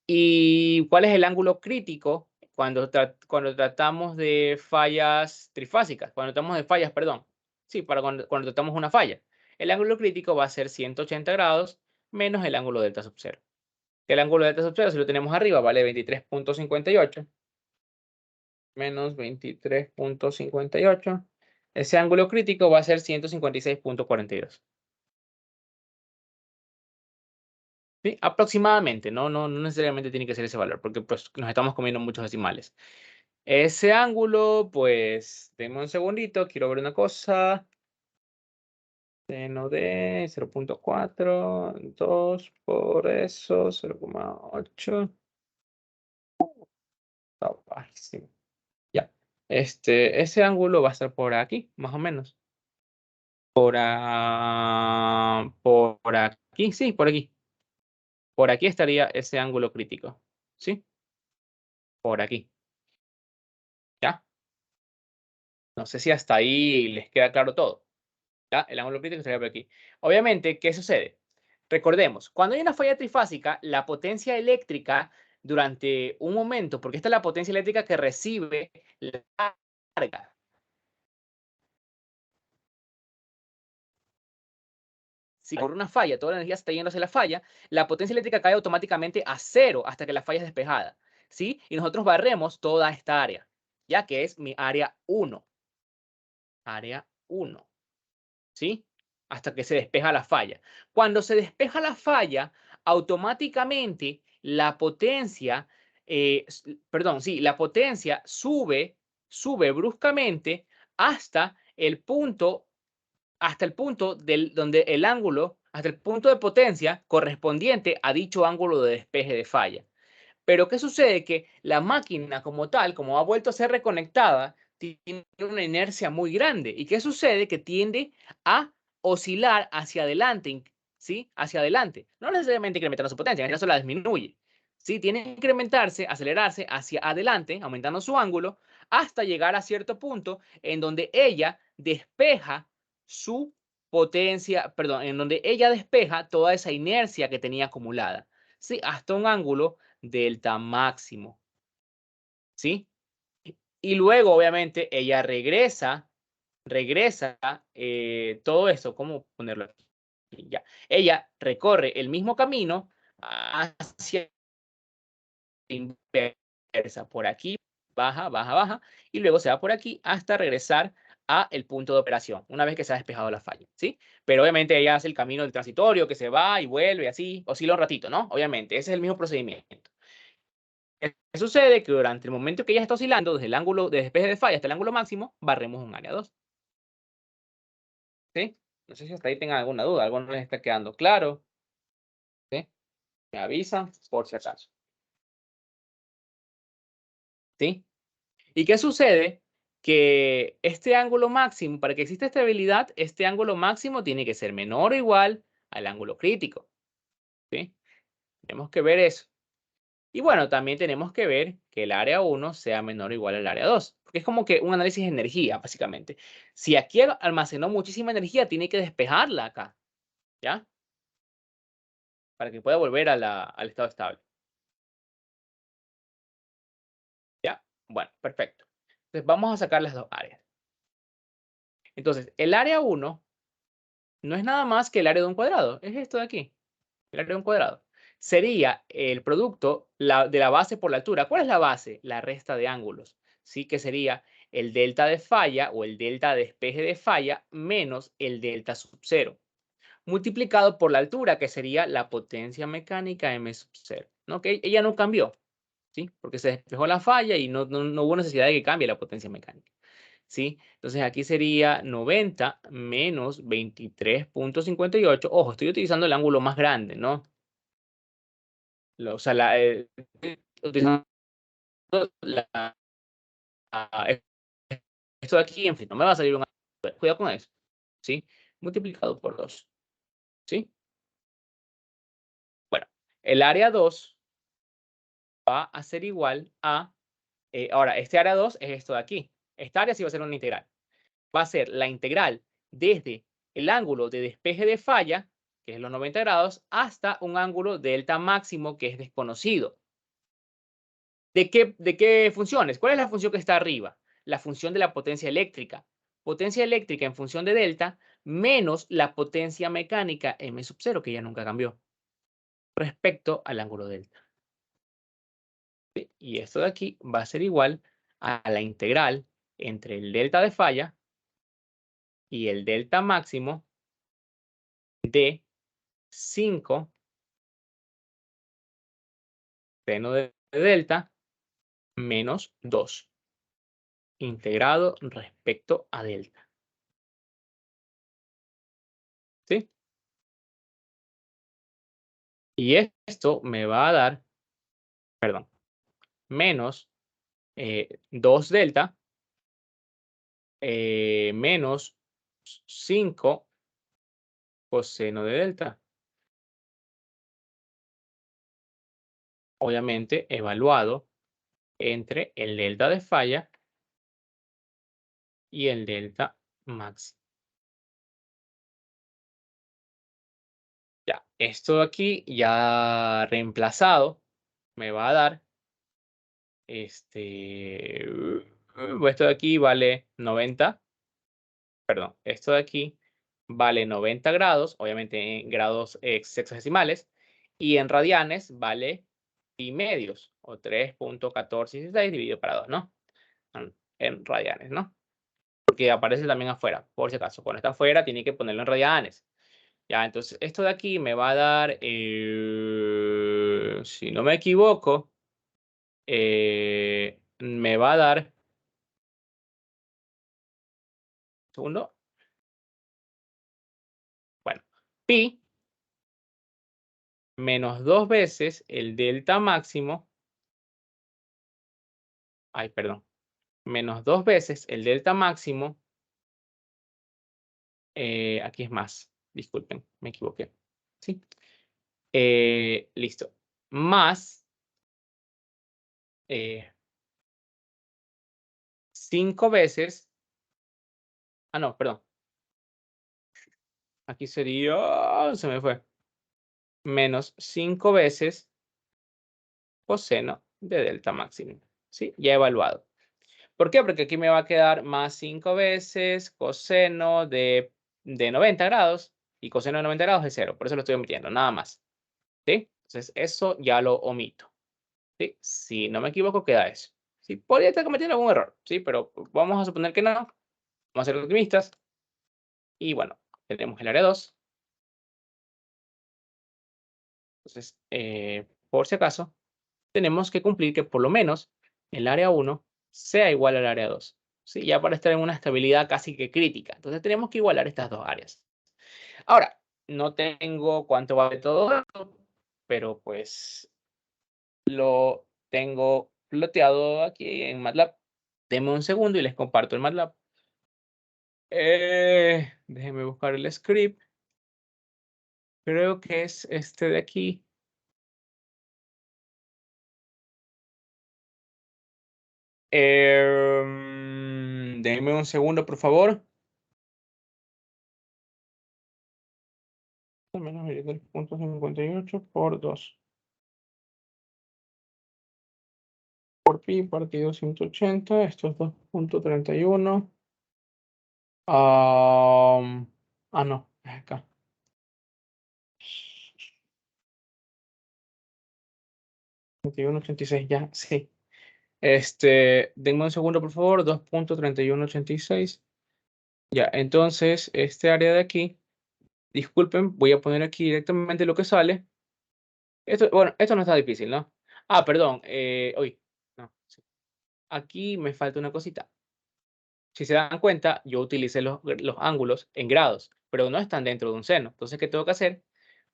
¿Y cuál es el ángulo crítico cuando tratamos de fallas trifásicas? Cuando tratamos de fallas, perdón. Sí, cuando tratamos una falla. El ángulo crítico va a ser 180 grados menos el ángulo delta sub 0. El ángulo delta sub 0, si lo tenemos arriba, vale 23.58 menos 23.58. Ese ángulo crítico va a ser 156.42. ¿Sí? Aproximadamente, no necesariamente tiene que ser ese valor, porque pues nos estamos comiendo muchos decimales. Ese ángulo, pues, denme un segundito, quiero ver una cosa. Seno de 0.4, 2 por eso, 0,8. Está bajísimo. Ya. Ese ángulo va a estar por aquí, más o menos. Por aquí, sí, por aquí. Por aquí estaría ese ángulo crítico. ¿Sí? Por aquí. ¿Ya? No sé si hasta ahí les queda claro todo. ¿Ya? El ángulo crítico estaría por aquí. Obviamente, ¿qué sucede? Recordemos, cuando hay una falla trifásica, la potencia eléctrica durante un momento, porque esta es la potencia eléctrica que recibe la carga. Si por una falla toda la energía se está yendo hacia la falla, la potencia eléctrica cae automáticamente a 0 hasta que la falla es despejada. ¿Sí? Y nosotros barremos toda esta área, ya que es mi área 1. Área 1. ¿Sí? Hasta que se despeja la falla. Cuando se despeja la falla, automáticamente la potencia, la potencia sube bruscamente hasta el punto donde el ángulo, hasta el punto de potencia correspondiente a dicho ángulo de despeje de falla. Pero ¿qué sucede? Que la máquina como tal, como ha vuelto a ser reconectada, tiene una inercia muy grande. ¿Y qué sucede? Que tiende a oscilar hacia adelante, ¿sí? Hacia adelante. No necesariamente incrementando su potencia, en este caso la disminuye. ¿Sí? Tiene que incrementarse, acelerarse hacia adelante, aumentando su ángulo, hasta llegar a cierto punto en donde ella despeja su potencia, perdón, en donde ella despeja toda esa inercia que tenía acumulada. ¿Sí? Hasta un ángulo delta máximo, ¿sí? Y luego, obviamente, ella regresa todo eso, ¿cómo ponerlo aquí? Ya. Ella recorre el mismo camino hacia inversa, por aquí, baja, baja, baja, y luego se va por aquí hasta regresar a el punto de operación, una vez que se ha despejado la falla, ¿sí? Pero obviamente ella hace el camino del transitorio, que se va y vuelve, así, oscila un ratito, ¿no? Obviamente, ese es el mismo procedimiento. ¿Qué sucede? Que durante el momento que ella está oscilando, desde el ángulo de despeje de falla hasta el ángulo máximo, barremos un área 2. ¿Sí? No sé si hasta ahí tengan alguna duda, algo no les está quedando claro. ¿Sí? Me avisan por si acaso. ¿Sí? ¿Y qué sucede? Que este ángulo máximo, para que exista estabilidad, este ángulo máximo tiene que ser menor o igual al ángulo crítico. ¿Sí? Tenemos que ver eso. Y bueno, también tenemos que ver que el área 1 sea menor o igual al área 2, porque es como que un análisis de energía, básicamente. Si aquí almacenó muchísima energía, tiene que despejarla acá, ¿ya? Para que pueda volver al estado estable, ¿ya? Bueno, perfecto. Entonces vamos a sacar las dos áreas. Entonces, el área 1 no es nada más que el área de un cuadrado, es esto de aquí, el área de un cuadrado. Sería el producto de la base por la altura. ¿Cuál es la base? La resta de ángulos. Sí, que sería el delta de falla o el delta de despeje de falla menos el delta sub 0, multiplicado por la altura, que sería la potencia mecánica m sub 0. ¿No? Que ella no cambió, ¿sí? Porque se despejó la falla y no hubo necesidad de que cambie la potencia mecánica. ¿Sí? Entonces aquí sería 90 menos 23.58. Ojo, estoy utilizando el ángulo más grande, ¿no? O sea, utilizando la, eh, esto de aquí, en fin, no me va a salir un... Cuidado con eso, ¿sí? Multiplicado por 2, ¿sí? Bueno, el área 2 va a ser igual a... ahora, este área 2 es esto de aquí. Esta área sí va a ser una integral. Va a ser la integral desde el ángulo de despeje de falla, que es los 90 grados, hasta un ángulo delta máximo que es desconocido. ¿De qué funciones? ¿Cuál es la función que está arriba? La función de la potencia eléctrica. Potencia eléctrica en función de delta menos la potencia mecánica m sub 0, que ya nunca cambió, respecto al ángulo delta. ¿Sí? Y esto de aquí va a ser igual a la integral entre el delta de falla y el delta máximo de 5 seno de delta menos 2 integrado respecto a delta. ¿Sí? Y esto me va a dar, perdón, menos 2 delta menos 5 coseno de delta. Obviamente evaluado entre el delta de falla y el delta máximo. Ya, esto de aquí ya reemplazado me va a dar esto de aquí vale 90, perdón, esto de aquí vale 90 grados, obviamente en grados sexagesimales, y en radianes vale pi medios, o 3.1416 dividido para 2, ¿no? En radianes, ¿no? Porque aparece también afuera, por si acaso. Cuando está afuera, tiene que ponerlo en radianes. Ya, entonces esto de aquí me va a dar, si no me equivoco, me va a dar, segundo, bueno, pi menos 2 veces el delta máximo, ay, perdón, menos 2 veces el delta máximo, aquí es más, disculpen, me equivoqué, ¿sí? Listo, más 5 veces, no, perdón, aquí sería, se me fue, menos 5 veces coseno de delta máximo, ¿sí? Ya evaluado. ¿Por qué? Porque aquí me va a quedar más 5 veces coseno de 90 grados y coseno de 90 grados es 0. Por eso lo estoy omitiendo, nada más. ¿Sí? Entonces, eso ya lo omito. ¿Sí? Si no me equivoco, queda eso. ¿Sí? Podría estar cometiendo algún error, ¿sí? Pero vamos a suponer que no. Vamos a ser optimistas. Y bueno, tenemos el área 2. Entonces, por si acaso, tenemos que cumplir que por lo menos el área 1 sea igual al área 2. ¿Sí? Ya para estar en una estabilidad casi que crítica. Entonces tenemos que igualar estas dos áreas. Ahora, no tengo cuánto vale todo esto, pero pues lo tengo ploteado aquí en MATLAB. Denme un segundo y les comparto el MATLAB. Déjenme buscar el script. Creo que es este de aquí. Denme un segundo, por favor. Menos 3.58 por 2. Por pi partido 180. Esto es 2.31. No, es acá. 81.86, ya, sí. Denme un segundo, por favor. 2.3186. Ya, entonces, este área de aquí, disculpen, voy a poner aquí directamente lo que sale. Esto, bueno, esto no está difícil, ¿no? Perdón, uy, no, sí. Aquí me falta una cosita. Si se dan cuenta, yo utilicé los ángulos en grados, pero no están dentro de un seno. Entonces, ¿qué tengo que hacer?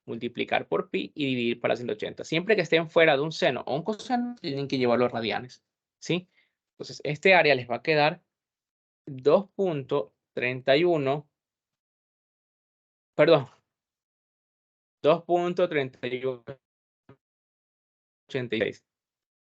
Multiplicar por pi y dividir para 180. Siempre que estén fuera de un seno o un coseno, tienen que llevarlo a radianes, ¿sí? Entonces, este área les va a quedar 2.31, perdón, 2.3186,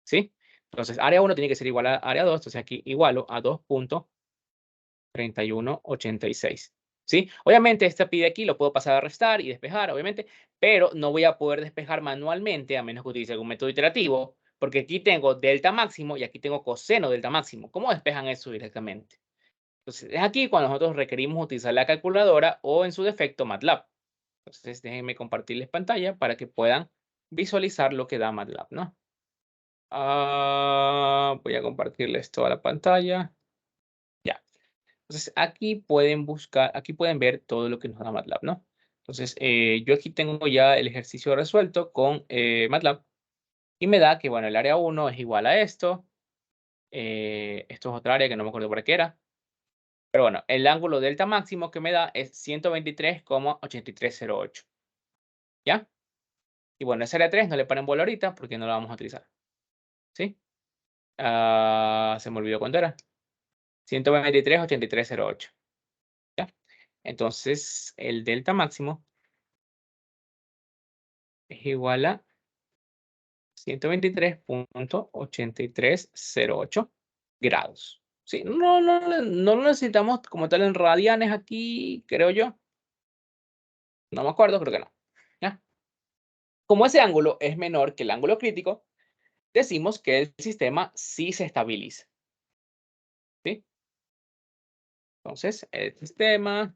¿sí? Entonces, área 1 tiene que ser igual a área 2, entonces aquí igualo a 2.3186, ¿sí? Obviamente, esta pi de aquí lo puedo pasar a restar y despejar, obviamente, pero no voy a poder despejar manualmente a menos que utilice algún método iterativo, porque aquí tengo delta máximo y aquí tengo coseno delta máximo. ¿Cómo despejan eso directamente? Entonces, es aquí cuando nosotros requerimos utilizar la calculadora o, en su defecto, MATLAB. Entonces, déjenme compartirles pantalla para que puedan visualizar lo que da MATLAB, ¿no? Voy a compartirles toda la pantalla. Ya. Entonces, aquí pueden buscar, aquí pueden ver todo lo que nos da MATLAB, ¿no? Entonces, yo aquí tengo ya el ejercicio resuelto con MATLAB y me da que, bueno, el área 1 es igual a esto. Esto es otra área que no me acuerdo por qué era. Pero bueno, el ángulo delta máximo que me da es 123,8308. ¿Ya? Y bueno, esa área 3 no le paren bola ahorita porque no la vamos a utilizar. ¿Sí? Se me olvidó cuánto era. 123,8308. ¿Ya? Entonces, el delta máximo es igual a 123,8308 grados. Sí, no lo necesitamos como tal en radianes aquí, creo yo. No me acuerdo, creo que no. ¿Ya? Como ese ángulo es menor que el ángulo crítico, decimos que el sistema sí se estabiliza. ¿Sí? Entonces, el sistema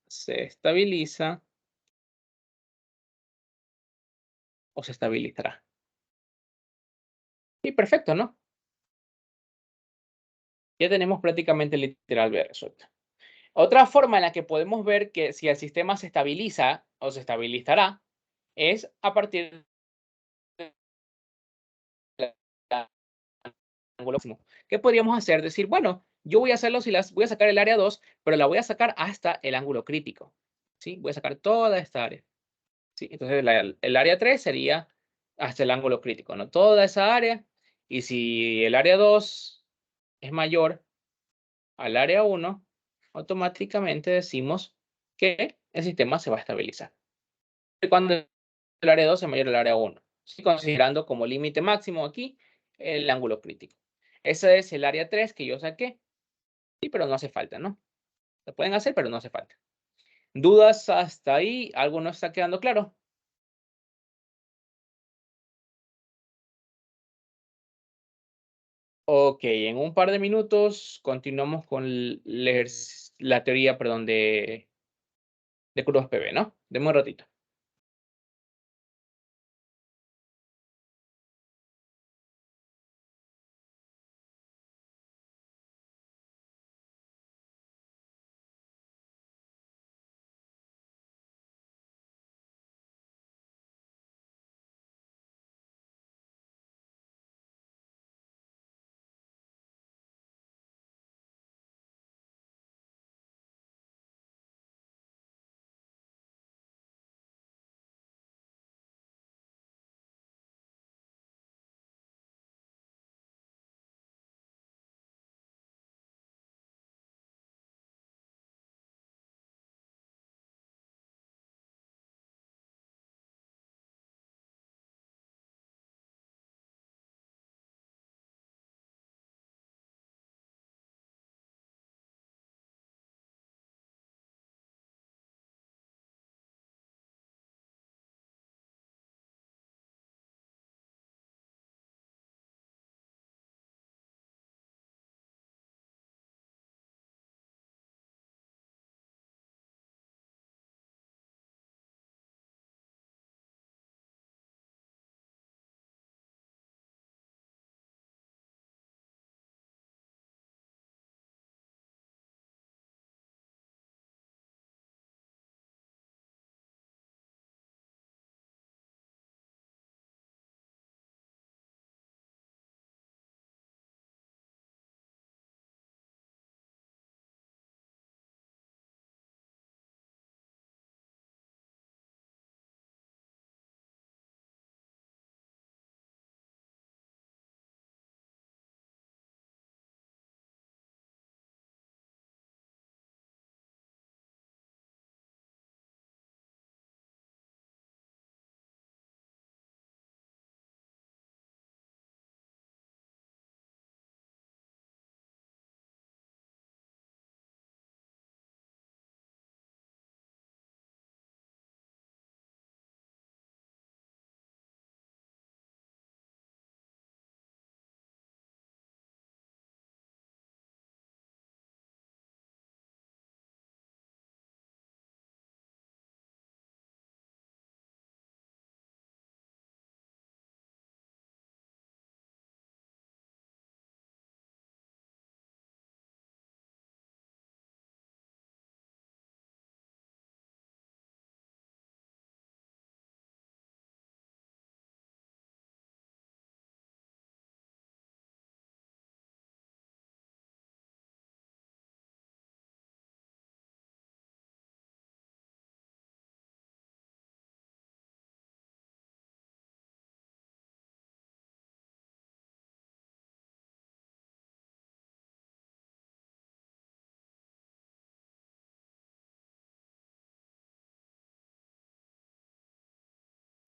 se estabiliza o se estabilizará. Y perfecto, ¿no? Ya tenemos prácticamente el literal B resuelto. Otra forma en la que podemos ver que si el sistema se estabiliza o se estabilizará es a partir del ángulo máximo. ¿Qué podríamos hacer? Decir, bueno, yo voy a hacerlo si las voy a sacar el área 2, pero la voy a sacar hasta el ángulo crítico. ¿Sí? Voy a sacar toda esta área. ¿Sí? Entonces el área 3 sería hasta el ángulo crítico, ¿no? Toda esa área. Y si el área 2 es mayor al área 1, automáticamente decimos que el sistema se va a estabilizar. Cuando el área 2 es mayor al área 1, ¿sí? Considerando como límite máximo aquí el ángulo crítico. Ese es el área 3 que yo saqué, sí, pero no hace falta, ¿no? Lo pueden hacer, pero no hace falta. ¿Dudas hasta ahí? ¿Algo no está quedando claro? Ok, en un par de minutos continuamos con la teoría, perdón, de curvas PV, ¿no? Deme un ratito.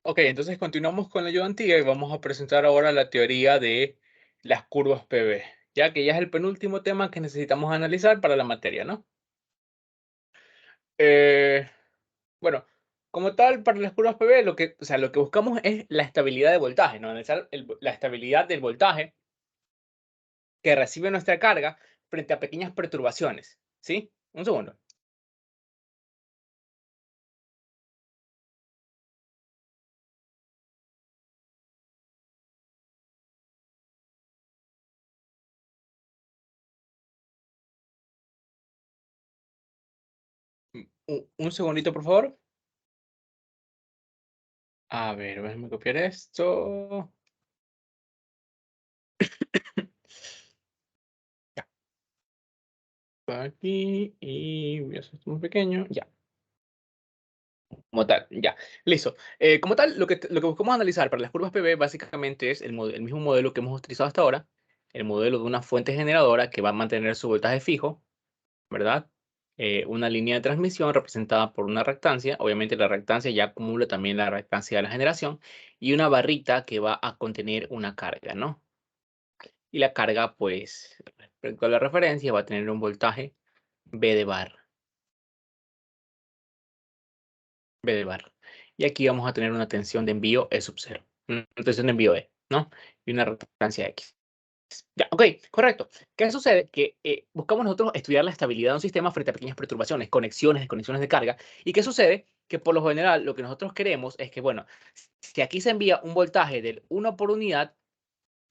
Ok, entonces continuamos con la ayudantía y vamos a presentar ahora la teoría de las curvas PV, ya que ya es el penúltimo tema que necesitamos analizar para la materia, ¿no? Eh, bueno, como tal, para las curvas PV, o sea, lo que buscamos es la estabilidad de voltaje, ¿no? Analizar la estabilidad del voltaje que recibe nuestra carga frente a pequeñas perturbaciones, ¿sí? Un segundo. Un segundito, por favor. A ver, déjame copiar esto. Ya, va aquí y voy a hacer esto muy pequeño. Ya. Como tal, ya. Listo. Como tal, lo que buscamos analizar para las curvas PV básicamente es el mismo modelo que hemos utilizado hasta ahora, el modelo de una fuente generadora que va a mantener su voltaje fijo, ¿verdad? Una línea de transmisión representada por una reactancia, obviamente la reactancia ya acumula también la reactancia de la generación, y una barrita que va a contener una carga, ¿no? Y la carga, pues, respecto a la referencia, va a tener un voltaje V de bar. B de barra. Y aquí vamos a tener una tensión de envío E sub 0. Una tensión de envío E, ¿no? Y una reactancia X. Ya, ok, correcto. ¿Qué sucede? Que buscamos nosotros estudiar la estabilidad de un sistema frente a pequeñas perturbaciones, conexiones, desconexiones de carga. ¿Y qué sucede? Que por lo general lo que nosotros queremos es que, bueno, si aquí se envía un voltaje del 1 por unidad,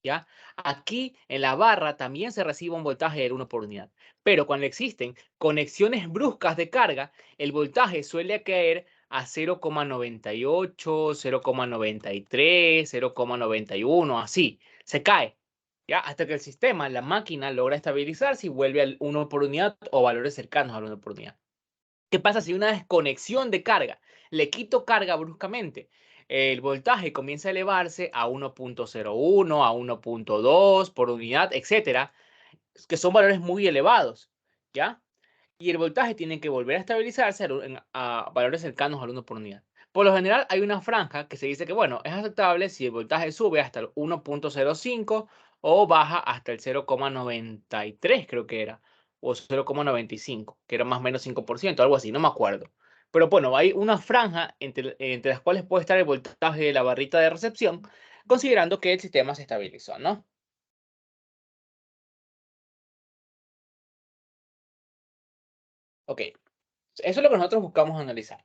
¿ya? Aquí en la barra también se recibe un voltaje del 1 por unidad. Pero cuando existen conexiones bruscas de carga, el voltaje suele caer a 0,98, 0,93, 0,91, así. Se cae, ¿ya? Hasta que el sistema, la máquina, logra estabilizarse y vuelve al 1 por unidad o valores cercanos al 1 por unidad. ¿Qué pasa si una desconexión de carga? Le quito carga bruscamente. El voltaje comienza a elevarse a 1,01, a 1,2 por unidad, etcétera, que son valores muy elevados, ¿ya? Y el voltaje tiene que volver a estabilizarse a valores cercanos al 1 por unidad. Por lo general hay una franja que se dice que, bueno, es aceptable si el voltaje sube hasta el 1,05 o baja hasta el 0,93, creo que era, o 0,95, que era más o menos 5%, algo así, no me acuerdo. Pero bueno, hay una franja entre las cuales puede estar el voltaje de la barrita de recepción, considerando que el sistema se estabilizó, ¿no? Ok, eso es lo que nosotros buscamos analizar.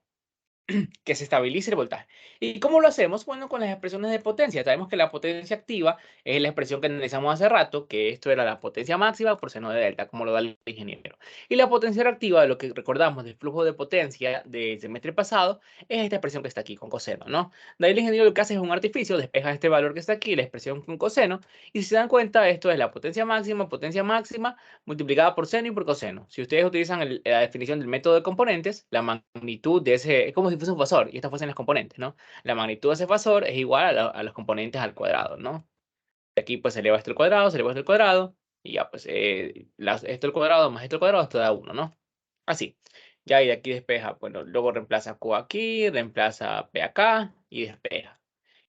Que se estabilice el voltaje. ¿Y cómo lo hacemos? Bueno, con las expresiones de potencia. Sabemos que la potencia activa es la expresión que analizamos hace rato, que esto era la potencia máxima por seno de delta, como lo da el ingeniero. Y la potencia reactiva, de lo que recordamos del flujo de potencia del semestre pasado, es esta expresión que está aquí con coseno, ¿no? De ahí el ingeniero lo que hace es un artificio, despeja este valor que está aquí, la expresión con coseno, y si se dan cuenta, esto es la potencia máxima multiplicada por seno y por coseno. Si ustedes utilizan la definición del método de componentes, la magnitud de ese, es como si fuese un fasor, y estas fuesen los componentes, ¿no? La magnitud de ese fasor es igual a los componentes al cuadrado, ¿no? Aquí pues se eleva esto al cuadrado, se eleva esto al cuadrado, y ya pues esto al cuadrado más esto al cuadrado, esto da 1, ¿no? Así. Ya y de aquí despeja, bueno, luego reemplaza Q aquí, reemplaza P acá y despeja.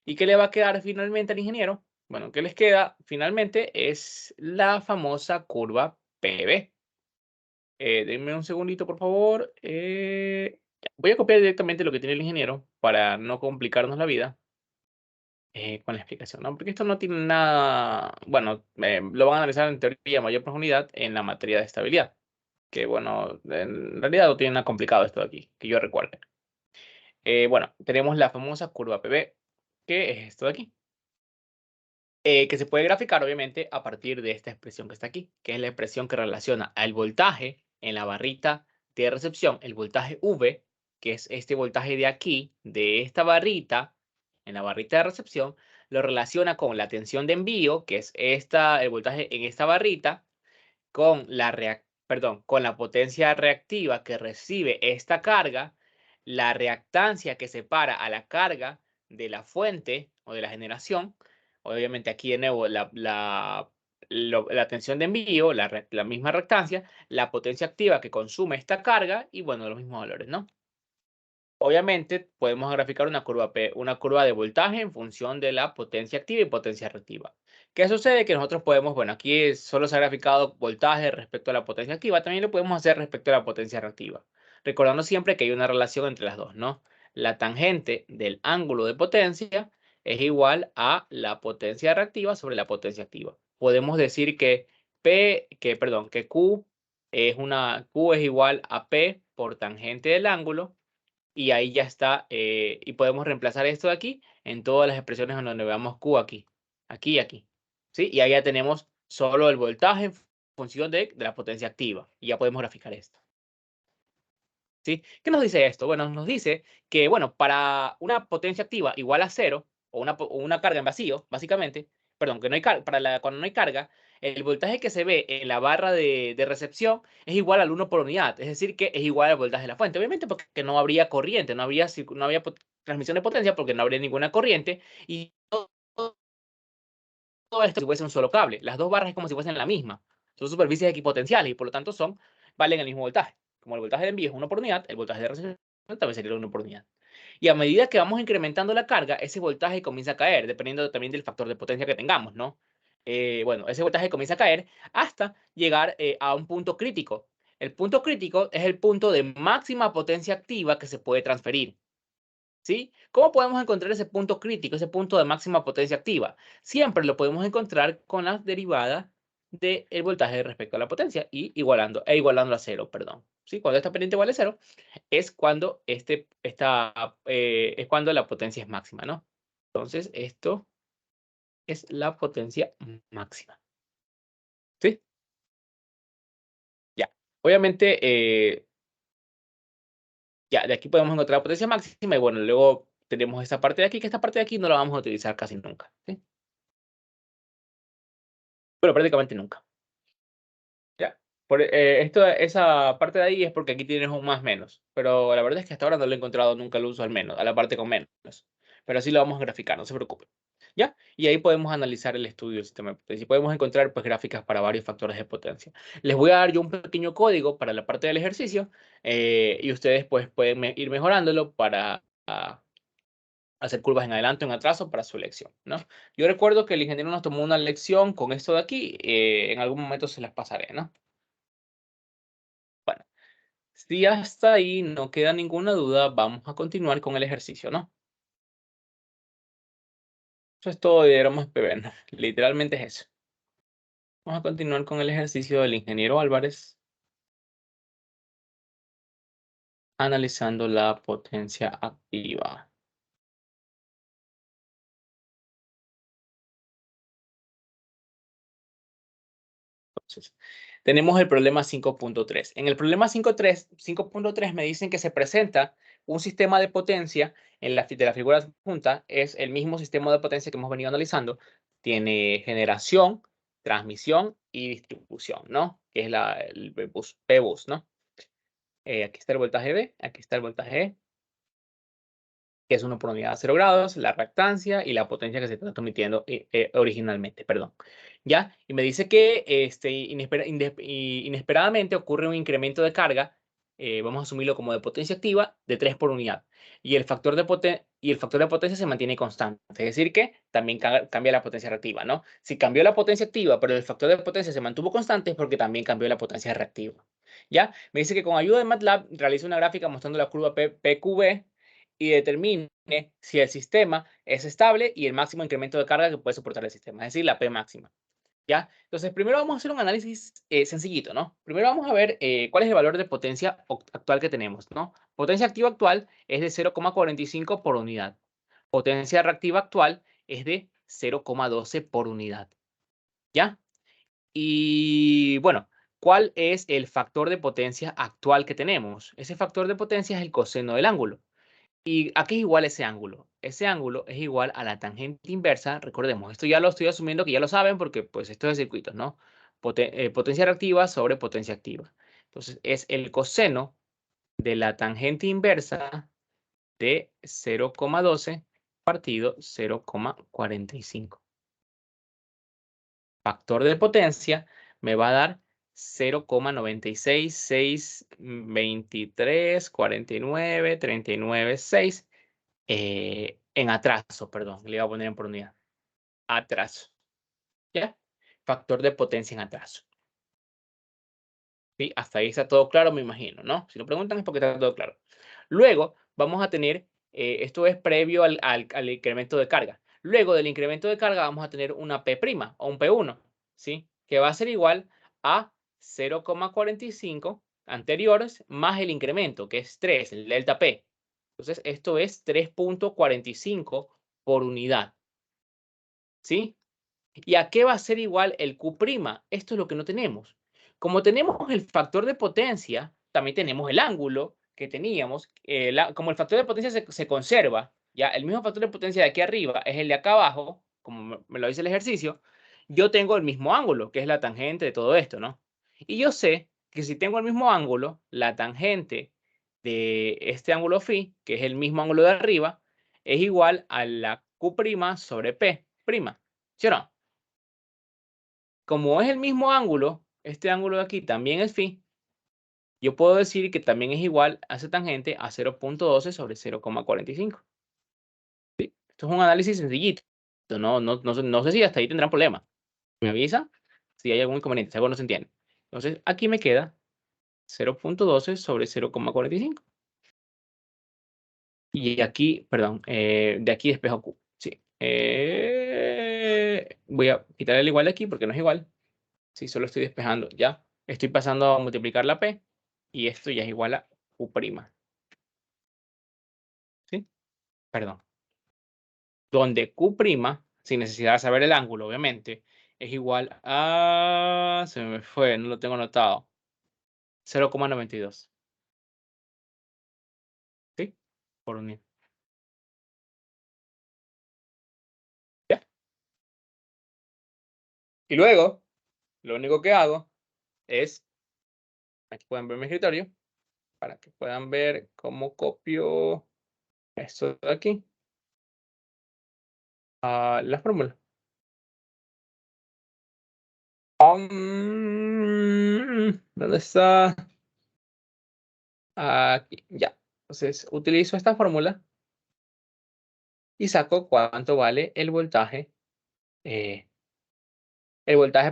¿Y qué le va a quedar finalmente al ingeniero? Bueno, ¿qué les queda finalmente? Es la famosa curva PV. Denme un segundito, por favor. Ya, voy a copiar directamente lo que tiene el ingeniero para no complicarnos la vida con la explicación, ¿no? Porque esto no tiene nada, bueno, lo van a analizar en teoría a mayor profundidad en la materia de estabilidad, que bueno, en realidad no tiene nada complicado esto de aquí, que yo recuerde. Bueno, tenemos la famosa curva PV, que es esto de aquí. Que se puede graficar obviamente a partir de esta expresión que está aquí, que es la expresión que relaciona al voltaje en la barrita de recepción, el voltaje V, que es este voltaje de aquí, de esta barrita, en la barrita de recepción, lo relaciona con la tensión de envío, que es el voltaje en esta barrita, con con la potencia reactiva que recibe esta carga, la reactancia que separa a la carga de la fuente o de la generación. Obviamente aquí de nuevo la tensión de envío, la misma reactancia, la potencia activa que consume esta carga y bueno, los mismos valores, ¿no? Obviamente podemos graficar una curva de voltaje en función de la potencia activa y potencia reactiva. ¿Qué sucede? Que nosotros podemos, bueno, aquí solo se ha graficado voltaje respecto a la potencia activa, también lo podemos hacer respecto a la potencia reactiva. Recordando siempre que hay una relación entre las dos, ¿no? La tangente del ángulo de potencia es igual a la potencia reactiva sobre la potencia activa. Podemos decir que Q es igual a P por tangente del ángulo y ahí ya está. Y podemos reemplazar esto de aquí en todas las expresiones en donde veamos Q aquí, aquí y aquí. ¿Sí? Y ahí ya tenemos solo el voltaje en función de la potencia activa. Y ya podemos graficar esto. ¿Sí? ¿Qué nos dice esto? Bueno, nos dice que, bueno, para una potencia activa igual a 0, o una carga en vacío, básicamente, perdón, que no hay cuando no hay carga, el voltaje que se ve en la barra de recepción es igual al 1 por unidad, es decir, que es igual al voltaje de la fuente. Obviamente porque no habría corriente, no habría transmisión de potencia porque no habría ninguna corriente, y todo esto si fuese un solo cable. Las dos barras es como si fuesen la misma. Son superficies equipotenciales y por lo tanto valen el mismo voltaje. Como el voltaje de envío es 1 por unidad, el voltaje de recepción también sería 1 por unidad. Y a medida que vamos incrementando la carga, ese voltaje comienza a caer, dependiendo también del factor de potencia que tengamos, ¿no? Bueno, ese voltaje comienza a caer hasta llegar a un punto crítico. El punto crítico es el punto de máxima potencia activa que se puede transferir. ¿Sí? ¿Cómo podemos encontrar ese punto crítico, ese punto de máxima potencia activa? Siempre lo podemos encontrar con la derivada del voltaje respecto a la potencia y igualando a cero, perdón. ¿Sí? Cuando esta pendiente vale cero, es cuando, es cuando la potencia es máxima, ¿no? Entonces, esto es la potencia máxima. ¿Sí? Ya. Obviamente, ya, de aquí podemos encontrar la potencia máxima y bueno, luego tenemos esta parte de aquí, que esta parte de aquí no la vamos a utilizar casi nunca. ¿Sí? Pero prácticamente nunca. Ya. Esa parte de ahí es porque aquí tienes un más menos. Pero la verdad es que hasta ahora no le he encontrado nunca el uso al menos, a la parte con menos. Pero así lo vamos a graficar, no se preocupe. ¿Ya? Y ahí podemos analizar el estudio del sistema de potencia. Y podemos encontrar pues, gráficas para varios factores de potencia. Les voy a dar yo un pequeño código para la parte del ejercicio y ustedes pues, pueden ir mejorándolo para hacer curvas en adelanto, en atraso para su elección, ¿no? Yo recuerdo que el ingeniero nos tomó una lección con esto de aquí. En algún momento se las pasaré, ¿no? Bueno, si hasta ahí no queda ninguna duda, vamos a continuar con el ejercicio, ¿no? Eso es todo de diagrama PV, ¿no? Literalmente es eso. Vamos a continuar con el ejercicio del ingeniero Álvarez, analizando la potencia activa. Entonces, tenemos el problema 5.3. En el problema 5.3 me dicen que se presenta un sistema de potencia de la figura adjunta. Es el mismo sistema de potencia que hemos venido analizando. Tiene generación, transmisión y distribución, ¿no? Que es el P-bus, ¿no? Aquí está el voltaje B, aquí está el voltaje E, que es 1 por unidad a 0 grados, la reactancia y la potencia que se está transmitiendo originalmente, perdón. ¿Ya? Y me dice que inesperadamente ocurre un incremento de carga, vamos a asumirlo como de potencia activa, de 3 por unidad. Y el factor de potencia se mantiene constante. Es decir, que también cambia la potencia reactiva, ¿no? Si cambió la potencia activa, pero el factor de potencia se mantuvo constante, es porque también cambió la potencia reactiva. ¿Ya? Me dice que con ayuda de MATLAB realiza una gráfica mostrando la curva PQV y determine si el sistema es estable y el máximo incremento de carga que puede soportar el sistema, es decir, la P máxima. ¿Ya? Entonces, primero vamos a hacer un análisis sencillito, ¿no? Primero vamos a ver cuál es el valor de potencia actual que tenemos, ¿no? Potencia activa actual es de 0,45 por unidad. Potencia reactiva actual es de 0,12 por unidad. ¿Ya? Y bueno, ¿cuál es el factor de potencia actual que tenemos? Ese factor de potencia es el coseno del ángulo. ¿Y a qué es igual ese ángulo? Ese ángulo es igual a la tangente inversa. Recordemos, esto ya lo estoy asumiendo que ya lo saben porque pues esto es de circuitos, ¿no? Potencia reactiva sobre potencia activa. Entonces es el coseno de la tangente inversa de 0,12 partido 0,45. Factor de potencia me va a dar 0,966234939,6 en atraso, perdón, le iba a poner en por unidad. Atraso. ¿Ya? Factor de potencia en atraso. ¿Sí? Hasta ahí está todo claro, me imagino, ¿no? Si lo preguntan es porque está todo claro. Luego vamos a tener, esto es previo al incremento de carga. Luego del incremento de carga vamos a tener una P' o un P1, ¿sí? Que va a ser igual a 0,45 anteriores más el incremento, que es 3, el delta P. Entonces, esto es 3,45 por unidad, ¿sí? ¿Y a qué va a ser igual el Q'? Esto es lo que no tenemos. Como tenemos el factor de potencia, también tenemos el ángulo, que teníamos, como el factor de potencia se conserva, ya el mismo factor de potencia de aquí arriba es el de acá abajo, como me lo dice el ejercicio, yo tengo el mismo ángulo, que es la tangente de todo esto, ¿no? Y yo sé que si tengo el mismo ángulo, la tangente de este ángulo phi, que es el mismo ángulo de arriba, es igual a la Q' sobre P', ¿sí o no? Como es el mismo ángulo, este ángulo de aquí también es phi, yo puedo decir que también es igual a esa tangente a 0.12 sobre 0,45. ¿Sí? Esto es un análisis sencillito. No sé si hasta ahí tendrán problema. Me avisa si hay algún inconveniente, si algo no se entiende. Entonces, aquí me queda 0.12 sobre 0,45. Y aquí, perdón, de aquí despejo Q. Sí. Voy a quitar el igual de aquí porque no es igual. Sí, solo estoy despejando. Ya estoy pasando a multiplicar la P. Y esto ya es igual a Q'. ¿Sí? Perdón. Donde Q', sin necesidad de saber el ángulo, obviamente, es igual a... Se me fue, no lo tengo anotado. 0,92. ¿Sí? Por unidad. ¿Ya? Y luego, lo único que hago es... Aquí pueden ver mi escritorio. Para que puedan ver cómo copio esto de aquí a la fórmula. ¿Dónde está? Aquí, ya. Entonces, utilizo esta fórmula y saco cuánto vale el voltaje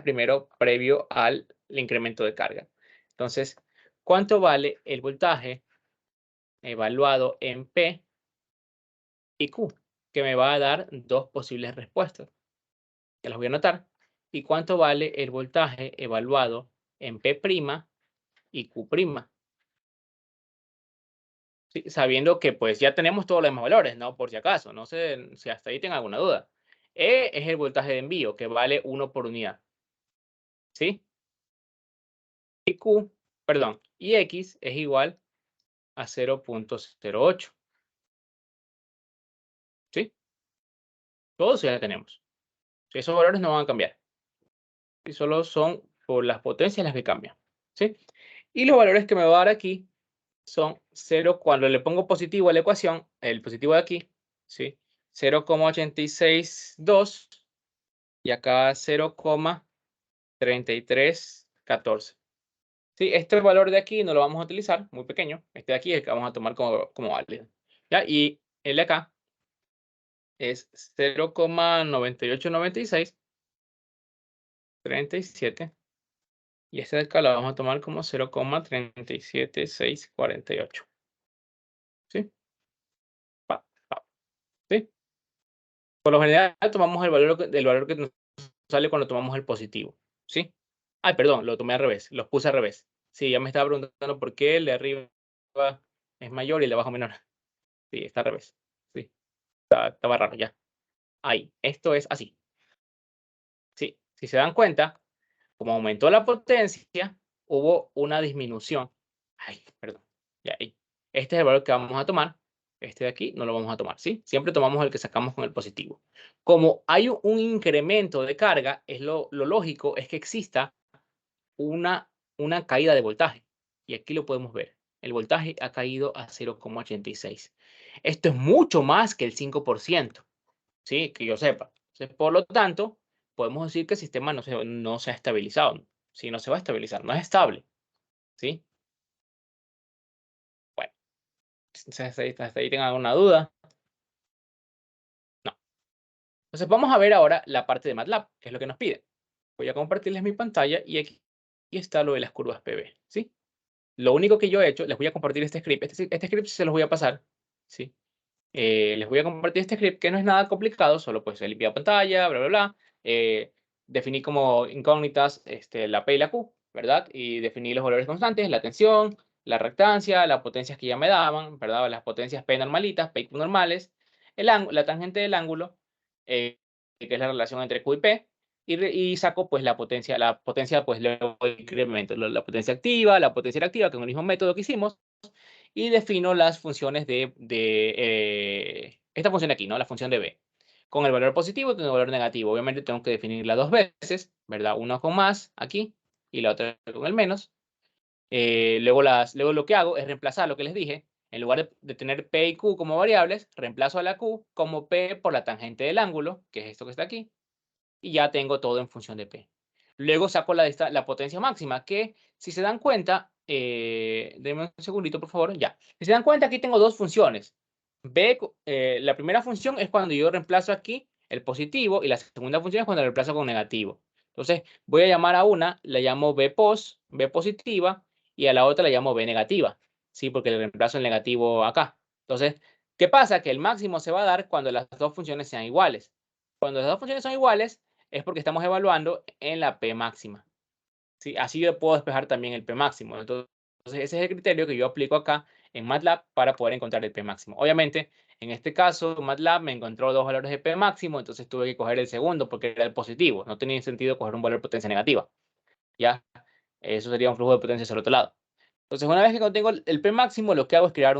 primero previo al incremento de carga. Entonces, ¿cuánto vale el voltaje evaluado en P y Q? Que me va a dar dos posibles respuestas. Ya las voy a anotar. ¿Y cuánto vale el voltaje evaluado en P' y Q'? ¿Sí? Sabiendo que pues ya tenemos todos los demás valores, ¿no? Por si acaso, no sé si hasta ahí tengan alguna duda. E es el voltaje de envío, que vale 1 por unidad. ¿Sí? Y Q, perdón, y X es igual a 0.08. ¿Sí? Todos ya tenemos. Esos valores no van a cambiar. Y solo son por las potencias las que cambian. ¿Sí? Y los valores que me va a dar aquí son 0, cuando le pongo positivo a la ecuación, el positivo de aquí, ¿sí? 0,862 y acá 0,3314. ¿Sí? Este valor de aquí no lo vamos a utilizar, muy pequeño. Este de aquí es el que vamos a tomar como válido. ¿Ya? Y el de acá es 0,9896, 37. Y este de acá lo vamos a tomar como 0,37648. ¿Sí? ¿Sí? Por lo general tomamos el valor que nos sale cuando tomamos el positivo. ¿Sí? Ay, perdón, lo tomé al revés. Los puse al revés. Sí, ya me estaba preguntando por qué el de arriba es mayor y el de abajo menor. Sí, está al revés. Sí, estaba raro ya. Ahí, esto es así. Sí, si se dan cuenta, como aumentó la potencia, hubo una disminución. Ay, perdón. Ya ahí. Este es el valor que vamos a tomar. Este de aquí no lo vamos a tomar, ¿sí? Siempre tomamos el que sacamos con el positivo. Como hay un incremento de carga, lo lógico es que exista una, una caída de voltaje. Y aquí lo podemos ver. El voltaje ha caído a 0,86. Esto es mucho más que el 5%, ¿sí? Que yo sepa. Entonces, por lo tanto, podemos decir que el sistema no se ha estabilizado. Sí, no se va a estabilizar, no es estable, ¿sí? Bueno, hasta ahí tengan alguna duda. No. Entonces, vamos a ver ahora la parte de MATLAB, que es lo que nos pide. Voy a compartirles mi pantalla y aquí está lo de las curvas PV, ¿sí? Lo único que yo he hecho, les voy a compartir este script. Este script se los voy a pasar, ¿sí? Les voy a compartir este script que no es nada complicado, solo pues he limpiado pantalla, bla, bla, bla. Definí como incógnitas la P y la Q, ¿verdad? Y definí los valores constantes, la tensión, la reactancia, las potencias que ya me daban, ¿verdad? Las potencias P normalitas, P y Q normales, la tangente del ángulo, que es la relación entre Q y P, y saco pues la potencia pues luego incremento la potencia activa, la potencia reactiva, que es el mismo método que hicimos, y defino las funciones esta función de aquí, ¿no? La función de b, con el valor positivo y con el valor negativo. Obviamente tengo que definirla dos veces, ¿verdad? Una con más aquí y la otra con el menos. Luego lo que hago es reemplazar lo que les dije. En lugar de tener P y Q como variables, reemplazo a la Q como P por la tangente del ángulo, que es esto que está aquí, y ya tengo todo en función de P. Luego saco la potencia máxima, que si se dan cuenta, denme un segundito por favor, ya. Si se dan cuenta, aquí tengo dos funciones. La primera función es cuando yo reemplazo aquí el positivo y la segunda función es cuando lo reemplazo con negativo. Entonces voy a llamar a una, la llamo B positiva, y a la otra la llamo B negativa, ¿sí? Porque le reemplazo el negativo acá. Entonces, ¿qué pasa? Que el máximo se va a dar cuando las dos funciones sean iguales. Cuando las dos funciones son iguales, es porque estamos evaluando en la P máxima, ¿sí? Así yo puedo despejar también el P máximo. Entonces, ese es el criterio que yo aplico acá en MATLAB para poder encontrar el P máximo. Obviamente, en este caso, MATLAB me encontró dos valores de P máximo, entonces tuve que coger el segundo porque era el positivo. No tenía sentido coger un valor de potencia negativa, ¿ya? Eso sería un flujo de potencia hacia el otro lado. Entonces, una vez que contengo el P máximo, lo que hago es crear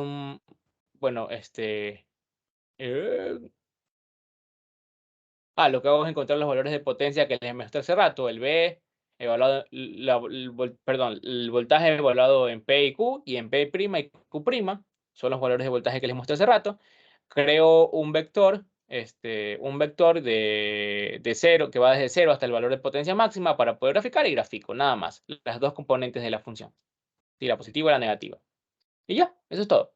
bueno, eh, lo que hago es encontrar los valores de potencia que les mostré hace rato, el B, evaluado, el voltaje evaluado en P y Q, y en P' y Q', son los valores de voltaje que les mostré hace rato. Creo un vector de 0, que va desde 0 hasta el valor de potencia máxima para poder graficar, y grafico, nada más, las dos componentes de la función, y la positiva y la negativa. Y ya, eso es todo.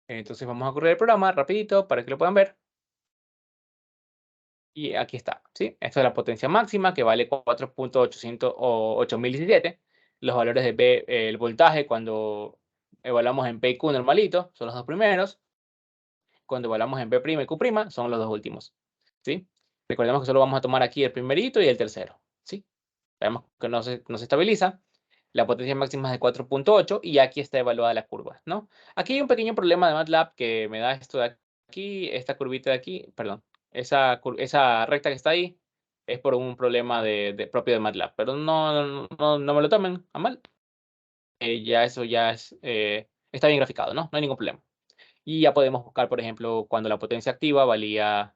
Entonces vamos a correr el programa rapidito para que lo puedan ver. Y aquí está, ¿sí? Esta es la potencia máxima, que vale 4.8017. Los valores de B, el voltaje, cuando evaluamos en P y Q normalito, son los dos primeros. Cuando evaluamos en P' y Q', son los dos últimos, ¿sí? Recordemos que solo vamos a tomar aquí el primerito y el tercero, ¿sí? Vemos que no se estabiliza. La potencia máxima es de 4.8 y aquí está evaluada la curva, ¿no? Aquí hay un pequeño problema de MATLAB que me da esto de aquí, esta curvita de aquí, perdón. Esa recta que está ahí es por un problema propio de MATLAB, pero no me lo tomen a mal. Eso ya está bien graficado, ¿no? No hay ningún problema. Y ya podemos buscar, por ejemplo, cuando la potencia activa valía,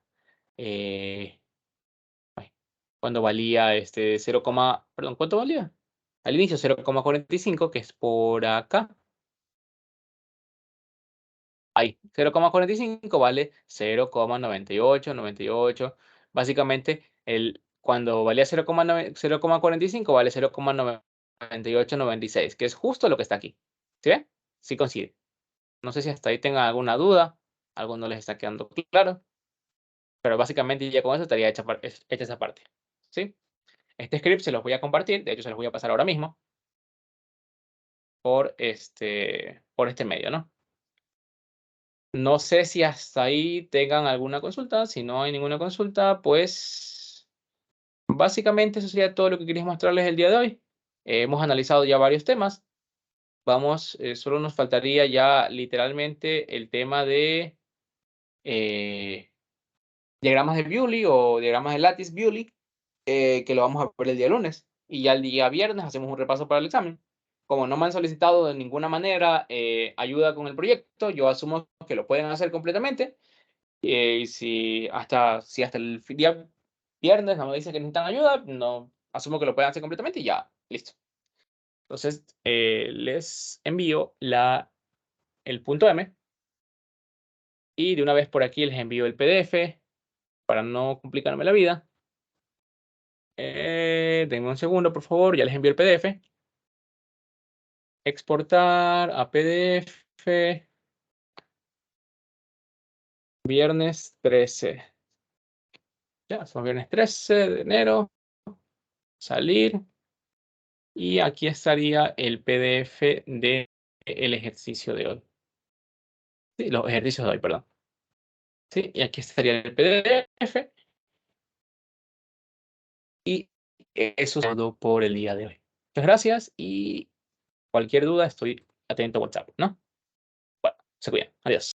eh, cuando valía 0, perdón, ¿cuánto valía? Al inicio 0,45, que es por acá. Ahí, 0,45 vale 0,9898. Básicamente, cuando valía 0,45 vale 0,9896, que es justo lo que está aquí. ¿Sí ve? Sí coincide. No sé si hasta ahí tengan alguna duda, algo no les está quedando claro, pero básicamente ya con eso estaría hecha esa parte. ¿Sí? Este script se los voy a compartir, de hecho se los voy a pasar ahora mismo por este medio, ¿no? No sé si hasta ahí tengan alguna consulta. Si no hay ninguna consulta, pues básicamente eso sería todo lo que quería mostrarles el día de hoy. Hemos analizado ya varios temas. Solo nos faltaría ya literalmente el tema de diagramas de Bewley o diagramas de lattice Bewley, que lo vamos a ver el día lunes. Y ya el día viernes hacemos un repaso para el examen. Como no me han solicitado de ninguna manera ayuda con el proyecto, yo asumo que lo pueden hacer completamente. Y si hasta el día viernes no me dicen que necesitan ayuda, no asumo que lo pueden hacer completamente y ya, listo. Entonces, les envío el punto M y de una vez por aquí les envío el PDF para no complicarme la vida. Denme un segundo, por favor, ya les envío el PDF. Exportar a PDF. Viernes 13. Ya, son viernes 13 de enero. Salir. Y aquí estaría el PDF del ejercicio de hoy. Sí, los ejercicios de hoy, perdón. Sí, y aquí estaría el PDF. Y eso es todo por el día de hoy. Muchas gracias y cualquier duda estoy atento a WhatsApp, ¿no? Bueno, se cuidan. Adiós.